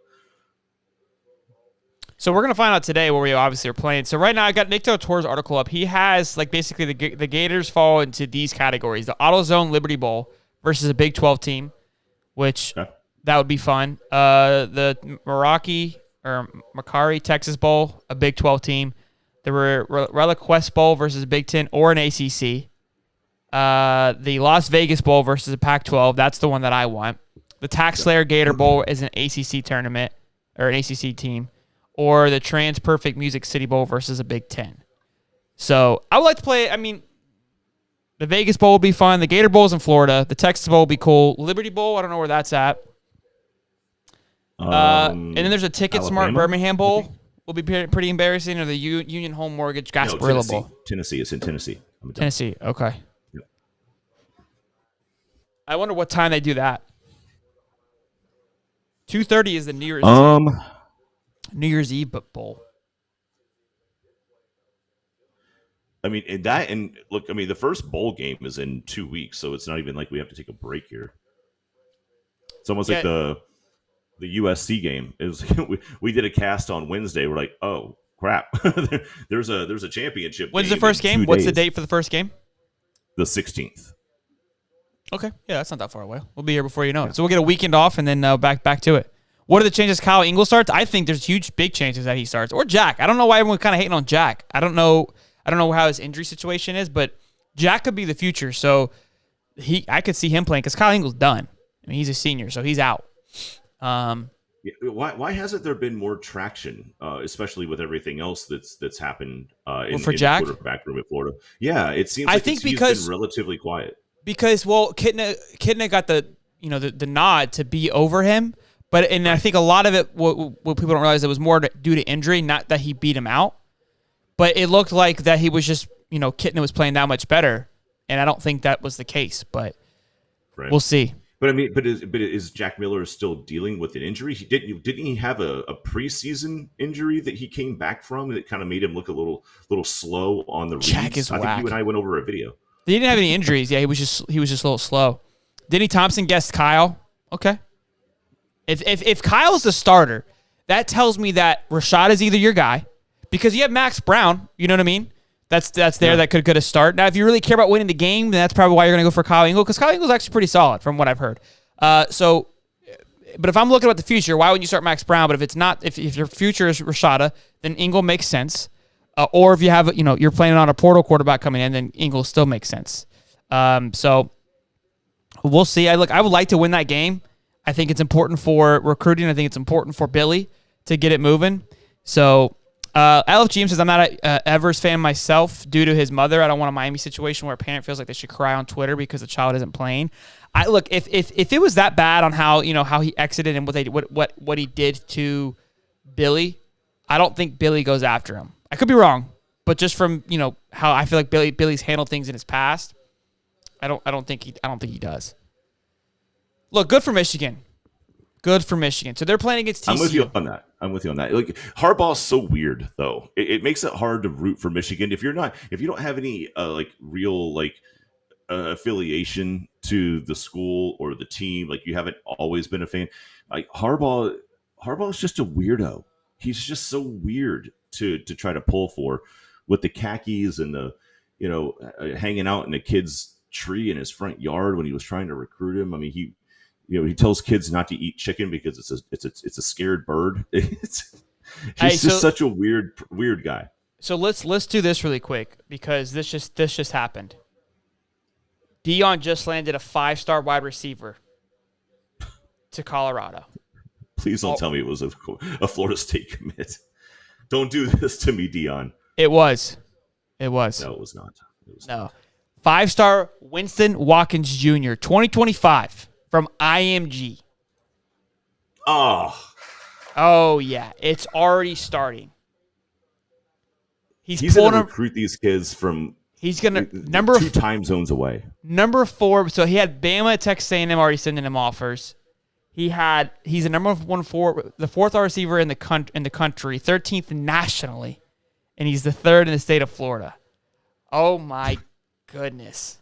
So we're going to find out today where we obviously are playing. So right now I got Nick Del Toro's article up. He has like basically the Gators fall into these categories. The AutoZone Liberty Bowl versus a Big 12 team, which that would be fun. The Macari Texas Bowl, a Big 12 team. The Relic West Bowl versus a Big 10 or an ACC. The Las Vegas Bowl versus a Pac-12. That's the one that I want. The Tax Slayer Gator Bowl is an ACC tournament or an ACC team. Or the Trans Perfect Music City Bowl versus a Big 10. So I would like to play. I mean, the Vegas Bowl would be fun. The Gator Bowl's in Florida. The Texas Bowl would be cool. Liberty Bowl, I don't know where that's at. And then there's a Ticket Smart Birmingham Bowl. Will be pretty embarrassing. Or the Union Home Mortgage Gasparilla Bowl. Tennessee. It's in Tennessee. Tennessee. Okay. Yep. I wonder what time they do that. 2:30 is the New Year's Eve Bowl. I mean, look, I mean, the first bowl game is in 2 weeks, so it's not even like we have to take a break here. It's almost like the USC game. It was we did a cast on Wednesday. We're like, oh crap, there's a championship. When's the first game? What's the date for the first game? The 16th. Okay, yeah, that's not that far away. We'll be here before you know it. So we'll get a weekend off and then back to it. What are the chances Kyle Ingle starts? I think there's big chances that he starts. Or Jack. I don't know why everyone's kind of hating on Jack. I don't know how his injury situation is, but Jack could be the future. So I could see him playing because Kyle Ingle's done. I mean, he's a senior, so he's out. Why hasn't there been more traction, especially with everything else that's happened in Jack? the quarterback room at Florida? Yeah, it seems he's been relatively quiet. Because Kitna got the nod to be over him, and I think a lot of it what people don't realize it was more due to injury, not that he beat him out, but it looked like that he was just Kitna was playing that much better, and I don't think that was the case, but we'll see. But I mean, is Jack Miller still dealing with an injury? Didn't he have a preseason injury that he came back from that kind of made him look a little slow on the reads? Jack is I whack. think you and I went over a video. He didn't have any injuries. Yeah, he was just a little slow. Denny Thompson guessed Kyle. Okay. If Kyle's the starter, that tells me that Rashad is either your guy because you have Max Brown. You know what I mean? That's there. Yeah. That could get a start. Now, if you really care about winning the game, then that's probably why you're going to go for Kyle Ingle because Kyle Ingle's actually pretty solid from what I've heard. But if I'm looking at the future, why wouldn't you start Max Brown? But if it's not, if your future is Rashada, then Ingle makes sense. Or if you have, you're planning on a portal quarterback coming in, then Ingle still makes sense. So we'll see. I would like to win that game. I think it's important for recruiting. I think it's important for Billy to get it moving. So LF James says, I'm not a Evers fan myself due to his mother. I don't want a Miami situation where a parent feels like they should cry on Twitter because the child isn't playing. If it was that bad on how he exited and what he did to Billy, I don't think Billy goes after him. I could be wrong, but just from how I feel like Billy's handled things in his past, I don't think he does. Look, good for Michigan. Good for Michigan. So they're playing against TCU. I'm with you on that. Like Harbaugh's so weird though. It makes it hard to root for Michigan if you don't have any real affiliation to the school or the team. Like you haven't always been a fan. Like Harbaugh is just a weirdo. He's just so weird to try to pull for with the khakis and the hanging out in a kid's tree in his front yard when he was trying to recruit him. I mean, he tells kids not to eat chicken because it's a scared bird. He's just such a weird guy. So let's do this really quick because this just happened. Deion just landed a 5-star wide receiver to Colorado. Please don't tell me it was a Florida State commit. Don't do this to me, Deion. It was. No, it was not. No. 5-star Winston Watkins Jr., 2025 from IMG. Oh, yeah. It's already starting. He's going to recruit these kids from two time zones away. Number 4. So he had Bama, Texas A&M already sending him offers. He's a number 1 the 4th receiver in the country, 13th nationally, and he's the 3rd in the state of Florida. Oh my goodness!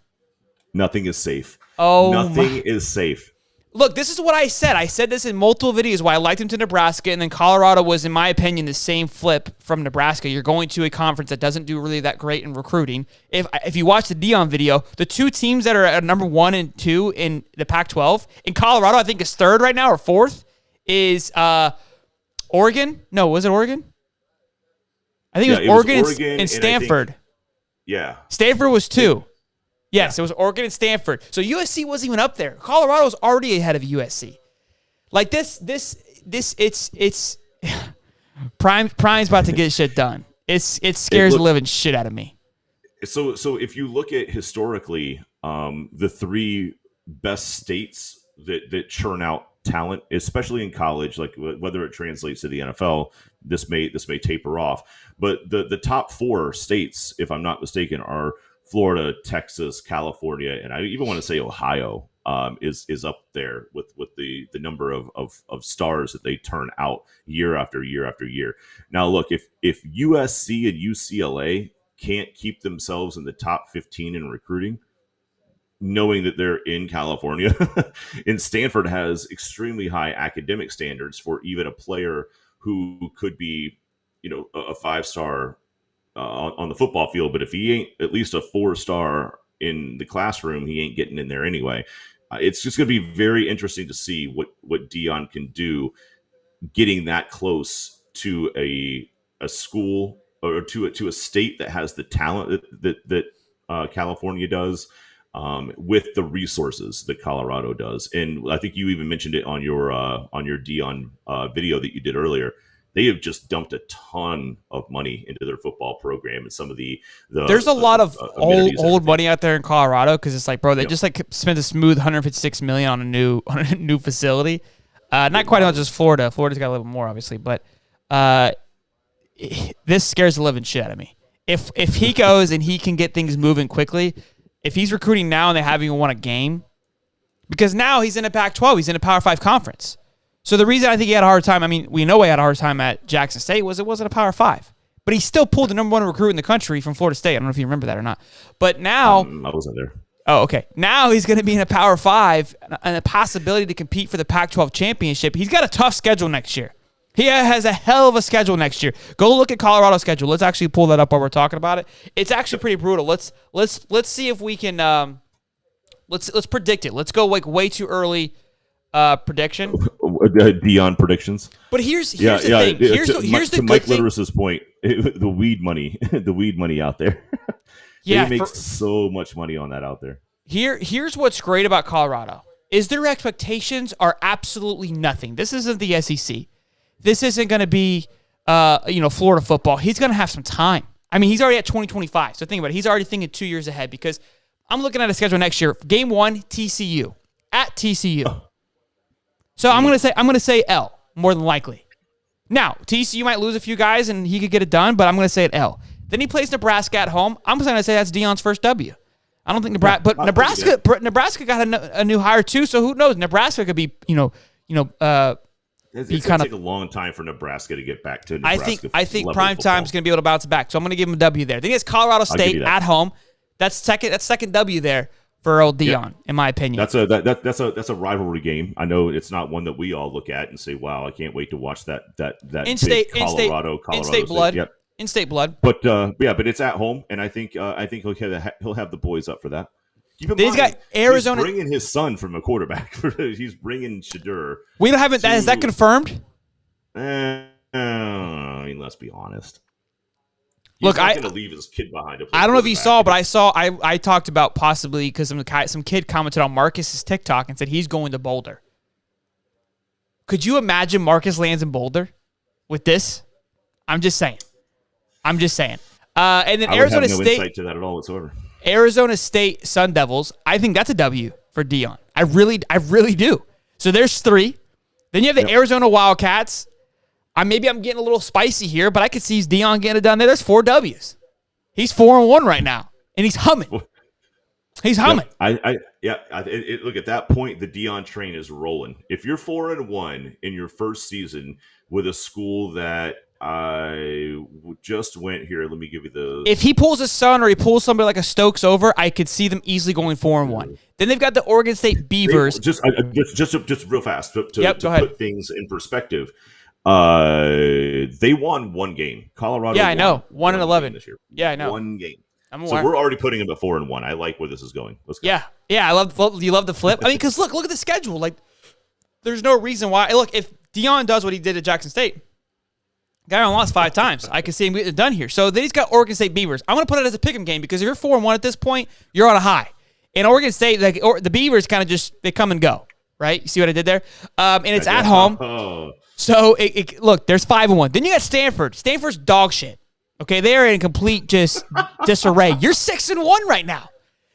Nothing is safe. Nothing is safe. Look, this is what I said. I said this in multiple videos why I liked him to Nebraska, and then Colorado was, in my opinion, the same flip from Nebraska. You're going to a conference that doesn't do really that great in recruiting. If you watch the Deion video, the 2 teams that are at number 1 and 2 in the Pac-12, in Colorado, I think is 3rd right now or 4th, is Oregon. No, was it Oregon? I think it was Oregon and Stanford. Stanford was 2. Yes, it was Oregon and Stanford. So USC wasn't even up there. Colorado was already ahead of USC. Like this, it's Prime's about to get shit done. It scares the living shit out of me. So if you look at historically, the 3 best states that churn out talent, especially in college, like whether it translates to the NFL, this may taper off. But the top 4 states, if I'm not mistaken, are Florida, Texas, California, and I even want to say Ohio is up there with the number of stars that they turn out year after year after year. Now, look, if USC and UCLA can't keep themselves in the top 15 in recruiting, knowing that they're in California, and Stanford has extremely high academic standards for even a player who could be, a 5-star on the football field, but if he ain't at least a 4-star in the classroom, he ain't getting in there anyway. It's just going to be very interesting to see what Deion can do getting that close to a school or to a state that has the talent that California does, with the resources that Colorado does. And I think you even mentioned it on your Deion video that you did earlier. They have just dumped a ton of money into their football program, and some of there's a lot of old money out there in Colorado, because it's like, bro, they just like spent a smooth $156 million on a new facility. Not quite as much as Florida. Florida's got a little more, obviously, but this scares the living shit out of me. If he goes and he can get things moving quickly, if he's recruiting now and they haven't even won a game, because now he's in a Pac-12, he's in a Power 5 conference. So the reason I think he had a hard time, I mean, we know he had a hard time at Jackson State, was it wasn't a Power 5. But he still pulled the number 1 recruit in the country from Florida State. I don't know if you remember that or not. But now... I wasn't there. Oh, okay. Now he's going to be in a Power 5 and a possibility to compete for the Pac-12 championship. He's got a tough schedule next year. He has a hell of a schedule next year. Go look at Colorado's schedule. Let's actually pull that up while we're talking about it. It's actually pretty brutal. Let's see if we can let's predict it. Let's go like way too early prediction. Deion predictions. But here's the thing. Here's the good Mike thing. Litteris's point. The weed money out there. Yeah, they make so much money on that out there. Here's what's great about Colorado is their expectations are absolutely nothing. This isn't the SEC. This isn't going to be Florida football. He's going to have some time. I mean, he's already at 2025. So think about it. He's already thinking 2 years ahead, because I'm looking at a schedule next year. Game 1, TCU at TCU. So I'm going to say L more than likely. Now, TCU might lose a few guys and he could get it done, but I'm going to say it L. Then he plays Nebraska at home. I'm going to say that's Deion's first W. I don't think Nebraska got a new hire too, so who knows? Nebraska could be, it's going to take a long time for Nebraska to get back to Nebraska. I think prime time is going to be able to bounce back, so I'm going to give him a W there. Then it's Colorado State at home. That's second W there for old Deion, in my opinion. That's a rivalry game. I know it's not one that we all look at and say, "Wow, I can't wait to watch that Colorado in-state blood." Yep. In-state blood. But but it's at home, and I think he'll have the boys up for that. Keep in mind, got Arizona. He's bringing his son from a quarterback. He's bringing Shadur. We don't have it. Is that confirmed? I mean, let's be honest. Look, He's not going to leave his kid behind. I don't know if you saw, but I talked about possibly because some kid commented on Marcus's TikTok and said he's going to Boulder. Could you imagine Marcus lands in Boulder with this? I'm just saying. And then I Arizona have no State. insight to that at all whatsoever. Arizona State Sun Devils. I think that's a W for Deion. I really do. So there's 3. Then you have the Arizona Wildcats. Maybe I'm getting a little spicy here, but I could see Deion getting it done there. There's 4 W's. He's 4-1 right now, and he's humming. He's humming. Look, at that point, the Deion train is rolling. If you're 4-1 in your first season with a school that I just went here, let me give you the. If he pulls his son or he pulls somebody like a Stokes over, I could see them easily going 4-1. Then they've got the Oregon State Beavers. Just real fast to put things in perspective. They won 1 game. Colorado. Yeah, I know. 1-11 this year. Yeah, I know. 1 game. So we're already putting them at 4-1. I like where this is going. Let's go. Yeah. You love the flip. I mean, because look at the schedule. Like, there's no reason why. Look, if Deion does what he did at Jackson State, guy only lost 5 times. I can see him getting it done here. So then he's got Oregon State Beavers. I'm going to put it as a pick'em game because if you're 4-1 at this point, you're on a high. And Oregon State, the Beavers kind of they come and go, right? You see what I did there? And it's at home. Oh. So, look, there's 5-1. Then you got Stanford. Stanford's dog shit. Okay, they're in complete disarray. You're 6-1 right now.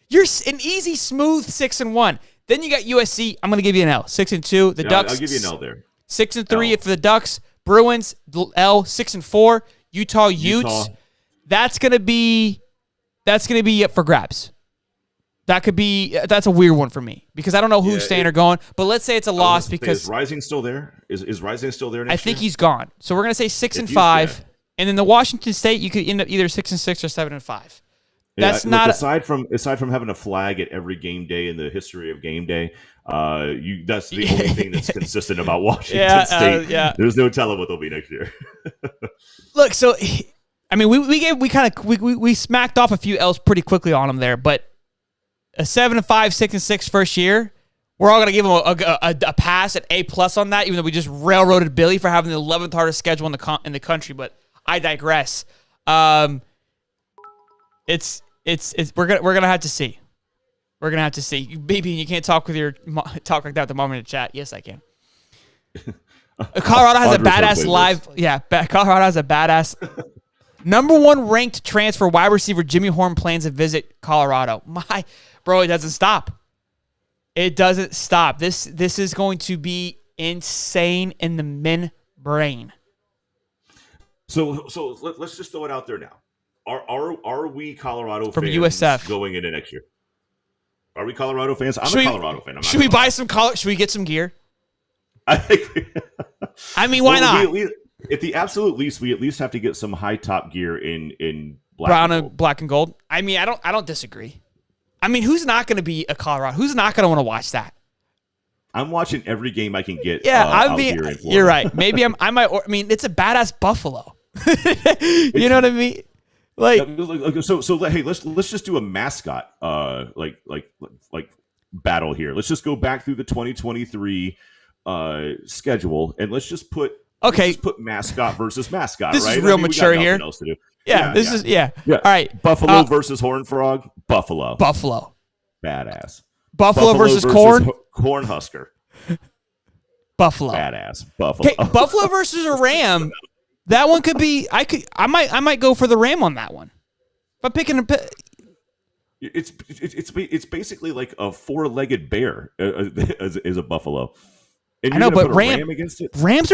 You're an easy, smooth 6-1. Then you got USC. I'm going to give you an L. 6-2. The Ducks. I'll give you an L there. 6-3 for the Ducks. Bruins, L. 6-4. Utah Utes. That's going to be up for grabs. That's a weird one for me because I don't know who's staying or going. But let's say it's a loss because is Rising still there? Is Rising still there? I think he's gone. So we're gonna say 6-5, and then the Washington State you could end up either 6-6 or 7-5. That's not aside from having a flag at every game day in the history of game day. That's the only thing that's consistent about Washington State. There's no telling what they'll be next year. Look, so I mean, we smacked off a few L's pretty quickly on them there, but a 7-5, 6-6 first year we're all going to give him a pass at A+ on that, even though we just railroaded Billy for having the 11th hardest schedule in the country. But I digress. It's we're gonna have to see. We're gonna have to see. Baby, you can't talk like that with the mom in the chat. Yes, I can. Colorado has a badass live. Yeah, Colorado has a badass. Number 1 ranked transfer wide receiver Jimmy Horn plans to visit Colorado. Bro, it doesn't stop. It doesn't stop. This is going to be insane in the men brain. So let's just throw it out there now. Are we Colorado from fans USF going into next year? Are we Colorado fans? I'm a Colorado fan. Should we buy some Should we get some gear? I think. I mean, why not? At the absolute least, we at least have to get some high top gear in black and gold. I mean, I don't disagree. I mean, who's not going to be a Colorado? Who's not going to want to watch that? I'm watching every game I can get. Yeah, you're right. Maybe I might. I mean, it's a badass Buffalo. You know what I mean? Like, so hey, let's just do a mascot like battle here. Let's just go back through the 2023 schedule and let's just put mascot versus mascot. This right? is real mature here. Else to do. Yeah, this is. All right, Buffalo versus Horned Frog. Buffalo. Badass. Buffalo versus Corn. Cornhusker. Buffalo. Badass. Buffalo. Okay, Buffalo versus a Ram. That one could be. I might go for the Ram on that one. If I'm picking it's basically like a 4-legged bear is a buffalo. And I know, but Ram against it. Rams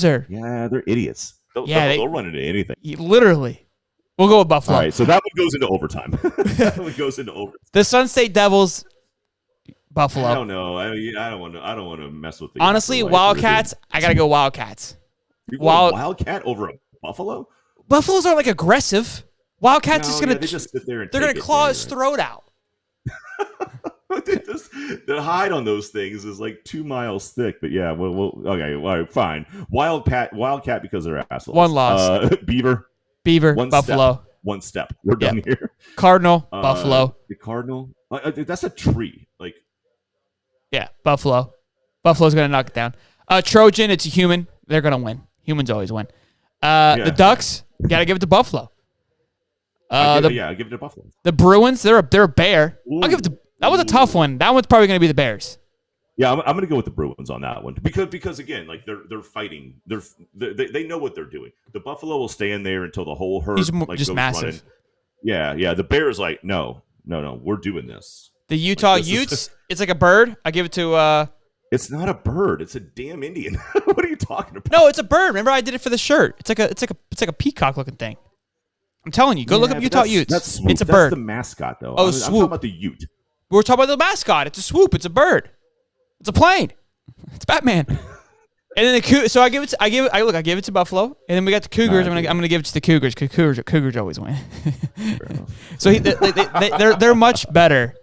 are. Yeah, they're idiots. They'll run into anything. Literally, we'll go with Buffalo. All right, so that one goes into overtime. The Sun State Devils, Buffalo. I don't know. I don't want to mess with the. Honestly, Wildcats. I gotta go Wildcats. Wildcat over a buffalo? Buffaloes aren't like aggressive. Wildcats they just sit there and they're gonna claw his throat out. The hide on those things is like 2 miles thick. But yeah, okay, all right, fine. Wildcat because they're assholes. One loss. Beaver, Buffalo. One step. We're done here. Cardinal, Buffalo. The Cardinal. That's a tree. Like, yeah, Buffalo. Buffalo's gonna knock it down. Trojan, it's a human. They're gonna win. Humans always win. The Ducks, gotta give it to Buffalo. give it to Buffalo. The Bruins, they're a bear. Ooh. I'll give it to. That was a tough one. That one's probably gonna be the Bears. Yeah, I'm gonna go with the Bruins on that one because again, like they're fighting. They know what they're doing. The Buffalo will stay in there until the whole herd just goes massive. Running. Yeah. The Bears like no, we're doing this. The Utah Utes, it's like a bird. I give it to. It's not a bird. It's a damn Indian. What are you talking about? No, it's a bird. Remember, I did it for the shirt. It's like a peacock looking thing. I'm telling you, go look up Utah Utes. It's a bird. That's the mascot, though. Oh, I'm talking about the Ute. We're talking about the mascot. It's a swoop. It's a bird. It's a plane. It's Batman. And then so I give it to Buffalo, and then we got the Cougars. I'm gonna give it to the Cougars because Cougars always win. So they're much better.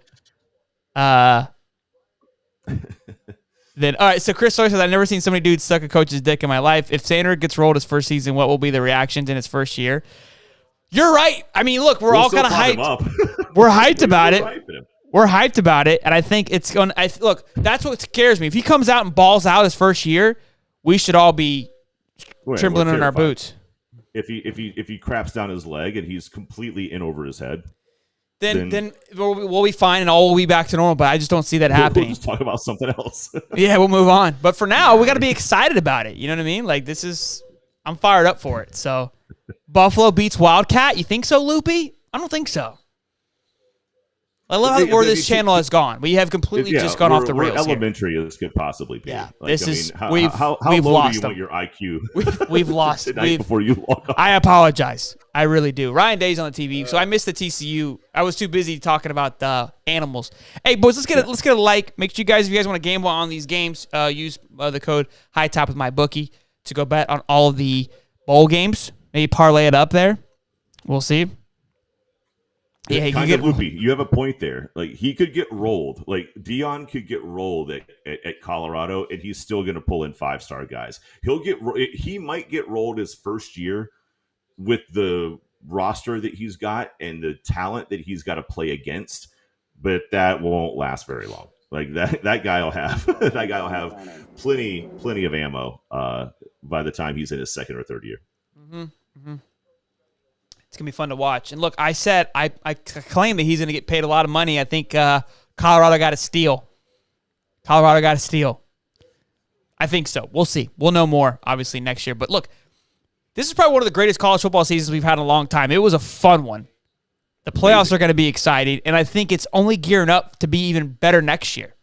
Then all right, so Chris Sawyer says, I've never seen so many dudes suck a coach's dick in my life. If Sanders gets rolled his first season, what will be the reactions in his first year? You're right. I mean, look, we're all kind of hyped. We're hyped about it. We're hyped about it, and I think it's going. Look, that's what scares me. If he comes out and balls out his first year, we should all be trembling in our boots. If he craps down his leg and he's completely in over his head. Then we'll be fine and all will be back to normal, but I just don't see that happening. We'll just talk about something else. Yeah, we'll move on. But for now, we got to be excited about it. You know what I mean? Like, I'm fired up for it. So, Buffalo beats Wildcat. You think so, Loopy? I don't think so. I love where this channel has gone. We have completely just gone off the rails. Elementary as could possibly be. Yeah, like, how we've low lost do you want your IQ? We've lost tonight before you log on. I apologize. I really do. Ryan Day's on the TV, so I missed the TCU. I was too busy talking about the animals. Hey, boys, let's get a like. Make sure if you guys want to gamble on these games, use the code HIGHTOP with MyBookie to go bet on all of the bowl games. Maybe parlay it up there. We'll see. Yeah, kind of loopy. You have a point there. Like, he could get rolled. Like, Deion could get rolled at Colorado, and he's still going to pull in 5-star guys. He might get rolled his first year with the roster that he's got and the talent that he's got to play against, but that won't last very long. Like that guy will have plenty of ammo by the time he's in his second or third year. Mm-hmm. Mm-hmm. It's gonna be fun to watch. And look, I said I claim that he's gonna get paid a lot of money. I think Colorado got a steal. I think so. We'll see. We'll know more obviously next year. But look, this is probably one of the greatest college football seasons we've had in a long time. It was a fun one. The playoffs are going to be exciting, and I think it's only gearing up to be even better next year.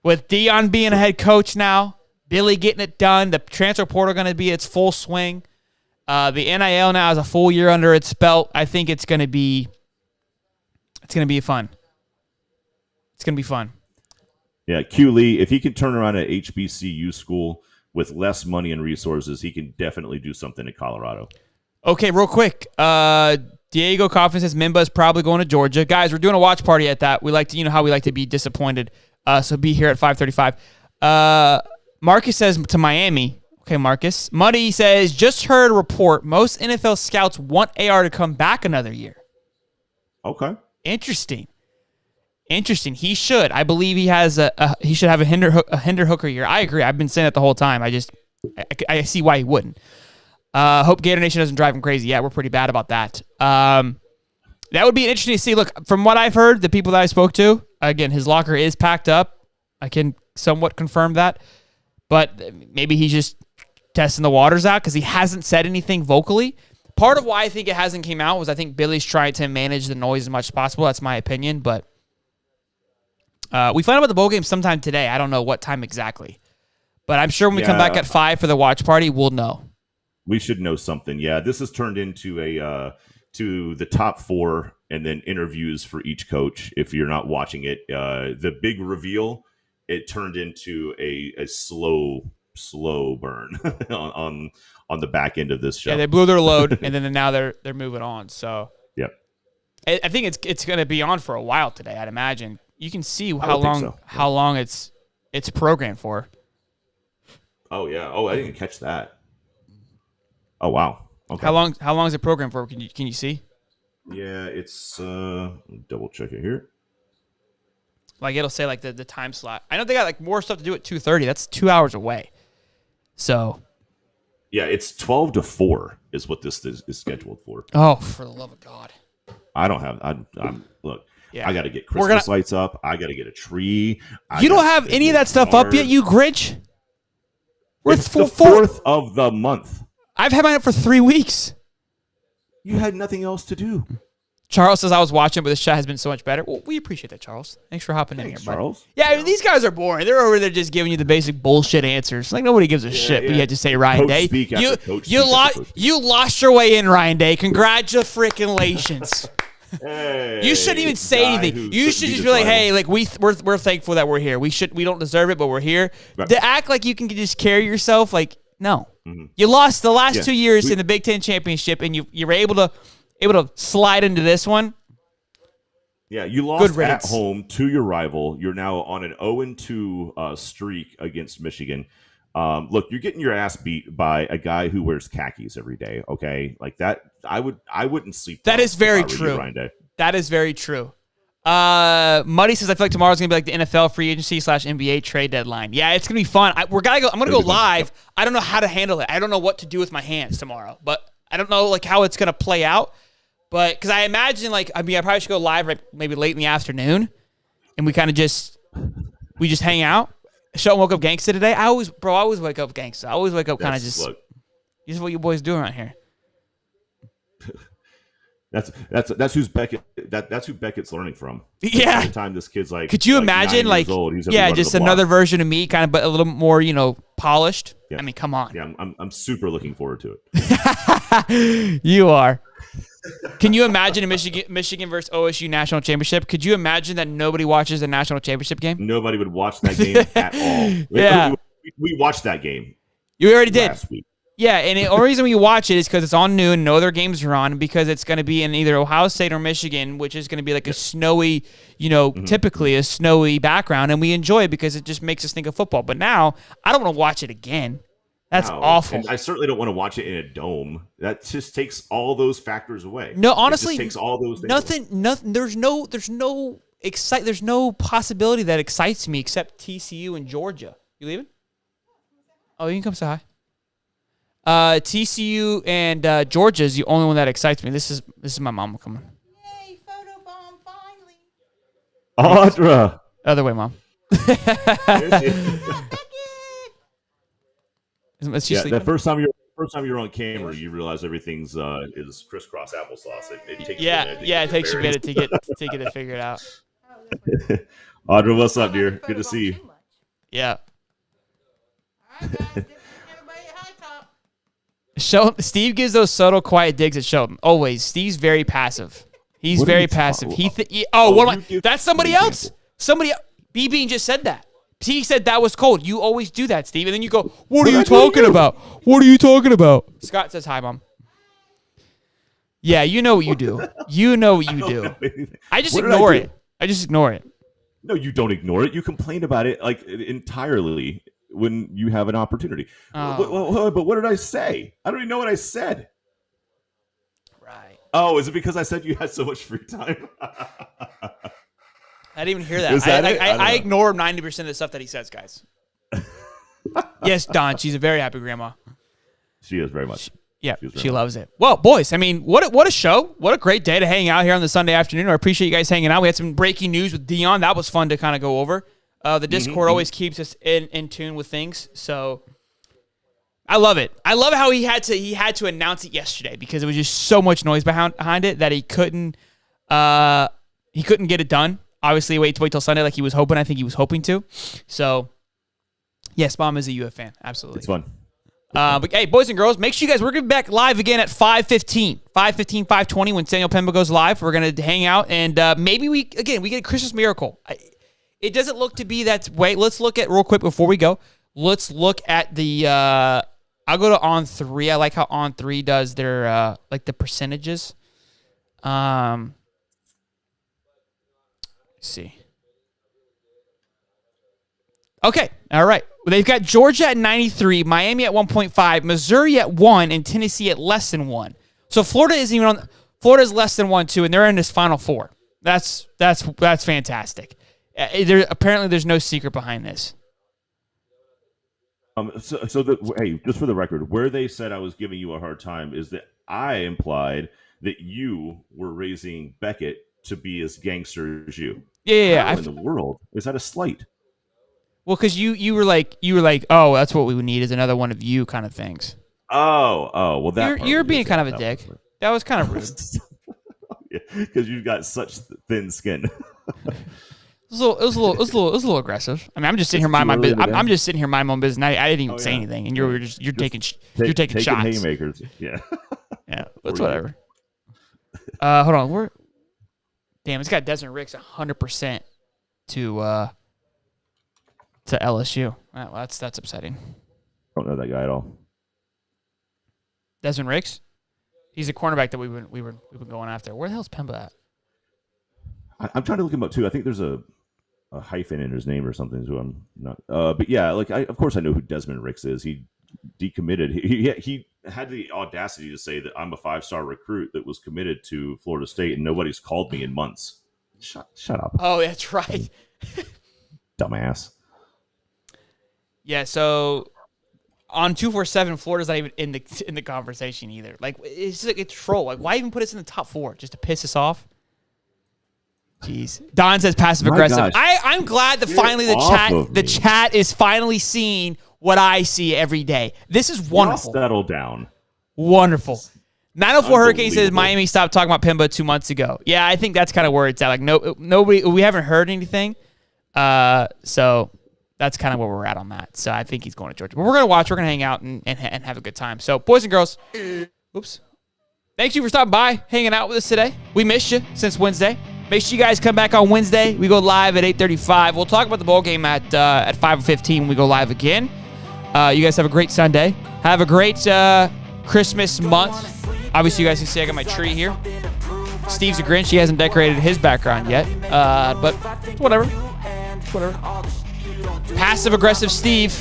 With Deion being a head coach now, Billy getting it done, the transfer portal going to be its full swing. The NIL now has a full year under its belt. I think it's going to be fun. It's going to be fun. Yeah, Q Lee, if he can turn around an HBCU school with less money and resources, he can definitely do something in Colorado. Okay, real quick. Diego Coffin says Mimba is probably going to Georgia. Guys, we're doing a watch party at that. We like to, how we like to be disappointed. So be here at 5:35. Marcus says to Miami. Okay, Marcus. Muddy says, just heard a report. Most NFL scouts want AR to come back another year. Okay. Interesting. He should. I believe he has he should have a Hinder Hooker year. I agree. I've been saying that the whole time. I see why he wouldn't. Hope Gator Nation doesn't drive him crazy. Yeah, we're pretty bad about that. That would be interesting to see. Look, from what I've heard, the people that I spoke to, again, his locker is packed up. I can somewhat confirm that. But maybe he's just testing the waters out because he hasn't said anything vocally. Part of why I think it hasn't came out was I think Billy's trying to manage the noise as much as possible. That's my opinion. But we find out about the bowl game sometime today. I don't know what time exactly. But I'm sure when we come back at 5 for the watch party, we'll know. We should know something. Yeah, this has turned into to the top 4 and then interviews for each coach. If you're not watching it, the big reveal, it turned into a slow burn on the back end of this show. Yeah, they blew their load, and then now they're moving on. So yep, I think it's going to be on for a while today. I'd imagine you can see how long it's programmed for. Oh yeah. Oh, I didn't catch that. Oh wow. Okay. How long is it programmed for? Can you see? Yeah, it's double check it here. Like it'll say like the time slot. I know they got like more stuff to do at 2:30. That's 2 hours away. So yeah, it's 12 to 4 is what this is scheduled for. Oh, for the love of God! I don't have. I'm look. Yeah. I got to get Christmas lights up. I got to get a tree. You don't have any of that stuff up yet, you Grinch? It's the 4th of the month. I've had mine up for 3 weeks. You had nothing else to do. Charles says I was watching, but this chat has been so much better. Well, we appreciate that, Charles. Thanks for hopping in here, Charles. Yeah, I mean, these guys are boring. They're over there just giving you the basic bullshit answers. Like nobody gives a shit, but you had to say Ryan Day. You lost your way in, Ryan Day. Congratulations. Hey, you shouldn't even say anything. You should just be like, "Hey, like we're thankful that we're here. We don't deserve it, but we're here." Right. To act like you can just carry yourself, like no, you lost the last 2 years in the Big Ten championship, and you were able to slide into this one. Yeah, you lost at home to your rival. You're now on an 0-2 streak against Michigan. Look, you're getting your ass beat by a guy who wears khakis every day. Okay, like that. I wouldn't sleep. That is very true. That is very true. Muddy says I feel like tomorrow's gonna be like the NFL free agency / NBA trade deadline. Yeah, it's gonna be fun. I'm gonna go live. I don't know how to handle it. I don't know what to do with my hands tomorrow, but I don't know like how it's gonna play out. But because I imagine I probably should go live maybe late in the afternoon, and we kind of just hang out. Sheldon woke up gangsta today. I always wake up gangsta. I always wake up kind of just. This is what you boys doing around here. That's who's Beckett. That's who Beckett's learning from. Yeah. Every time this kid's like, could you imagine 9 years old, just another version of me, kind of, but a little more, polished. Yeah. I mean, come on. Yeah, I'm super looking forward to it. You are. Can you imagine a Michigan versus OSU national championship? Could you imagine that nobody watches the national championship game? Nobody would watch that game at all. Yeah. We watched that game. You already did. Last week. Yeah, and the only reason we watch it is because it's on noon, no other games are on, because it's going to be in either Ohio State or Michigan, which is going to be like a snowy, typically a snowy background, and we enjoy it because it just makes us think of football. But now, I don't want to watch it again. That's awful. And I certainly don't want to watch it in a dome. That just takes all those factors away. No, honestly, it just takes all those things nothing. There's no There's no possibility that excites me except TCU and Georgia. You leaving? Oh, you can come say hi. TCU and Georgia is the only one that excites me. This is my mom coming. Yay, photo bomb finally. Audra. Other way, mom. Is she Yeah, sleeping? that first time you're on camera, you realize everything's is crisscross applesauce. It takes it takes you a minute to get it figured out. Audra, what's up, dear? Good to see you. Yeah. All right, guys, everybody at high top. Steve gives those subtle, quiet digs at Sheldon. Always. Steve's very passive. He's What are very you passive. talking That's somebody else. B-Bean just said that. He said that was cold. You always do that, Steve. And then you go, what are you talking about? What are you talking about? Scott says hi, Mom. Yeah, you know what you do. You know what you do. I just ignore it. I just ignore it. No, you don't ignore it. You complain about it like entirely when you have an opportunity. But what did I say? I don't even know what I said. Right. Oh, is it because I said you had so much free time? I didn't even hear that. Is that it? I ignore 90% of the stuff that he says, guys. Yes, Don. She's a very happy grandma. She is very much. Yeah, she loves it. Well, boys, I mean, what a show. What a great day to hang out here on the Sunday afternoon. I appreciate you guys hanging out. We had some breaking news with Deion. That was fun to kind of go over. The Discord always keeps us in tune with things. So I love it. I love how he had to announce it yesterday because there was just so much noise behind it that he couldn't get it done. Obviously, wait till Sunday like he was hoping. I think he was hoping to. So, yes, Mom is a UF fan. Absolutely. It's fun. But hey, boys and girls, make sure you guys, we're going to be back live again at 5:15, 5:20 when Daniel Pemba goes live. We're going to hang out and maybe we get a Christmas miracle. It doesn't look to be that way. Let's look at real quick before we go. Let's look at the, I'll go to On3. I like how On3 does their, like the percentages. Let's see. Okay. All right. Well, they've got Georgia at 93, Miami at 1.5, Missouri at 1, and Tennessee at less than 1. So Florida isn't even on. Florida's less than 1 too, and they're in this Final Four. That's fantastic. Apparently there's no secret behind this. Hey, just for the record, where they said I was giving you a hard time is that I implied that you were raising Beckett to be as gangster as you. Yeah. How in the world is that a slight? Well, because you were like, oh, that's what we would need is another one of you kind of things. Oh, well, that you're being kind of a dick. That was kind of rude. Yeah, because you've got such thin skin. It was a little aggressive. I mean, I'm just sitting here minding my business. I'm just sitting here minding my own business. I didn't even say anything, and you're taking shots. Haymakers. Yeah. Yeah, that's whatever. Hold on. Damn, it's got Desmond Ricks 100% to LSU. Well, that's upsetting. I don't know that guy at all. Desmond Ricks? He's a cornerback that we've been going after. Where the hell's Pemba at? I'm trying to look him up too. I think there's a hyphen in his name or something. So I'm not. But yeah, of course I know who Desmond Ricks is. He decommitted. He had the audacity to say that I'm a 5-star recruit that was committed to Florida State and nobody's called me in months. Shut up. Oh, that's right. Dumbass. Yeah, so on 247, Florida's not even in the conversation either. Like it's like a troll. Like why even put us in the top 4 just to piss us off? Jeez. Don says passive aggressive. I'm glad that finally the chat is finally seeing what I see every day. This is wonderful. Settle down. Wonderful. 904 Hurricane says Miami stopped talking about Pimba 2 months ago. Yeah, I think that's kind of where it's at. Like nobody, we haven't heard anything. So that's kind of where we're at on that. So I think he's going to Georgia. But we're going to watch. We're going to hang out and have a good time. So boys and girls, oops. Thank you for stopping by, hanging out with us today. We missed you since Wednesday. Make sure you guys come back on Wednesday. We go live at 8:35. We'll talk about the bowl game at 5:15 when we go live again. You guys have a great Sunday. Have a great Christmas month. Obviously, you guys can see I got my tree here. Steve's a Grinch. He hasn't decorated his background yet. But whatever. Passive-aggressive Steve.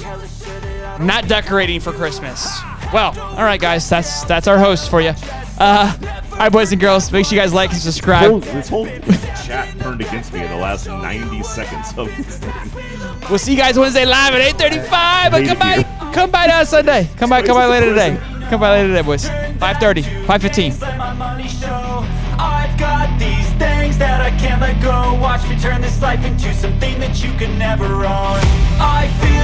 Not decorating for Christmas. Well, all right, guys. That's our host for you. All right, boys and girls, make sure you guys like and subscribe. This whole chat turned against me in the last 90 seconds of this thing. We'll see you guys Wednesday live at 8:35. But come by on Sunday. Come by later today. Come by later today, boys. 5:30, 5:15. I've got these things that I can't let go. Watch me turn this life into something that you can never own. I feel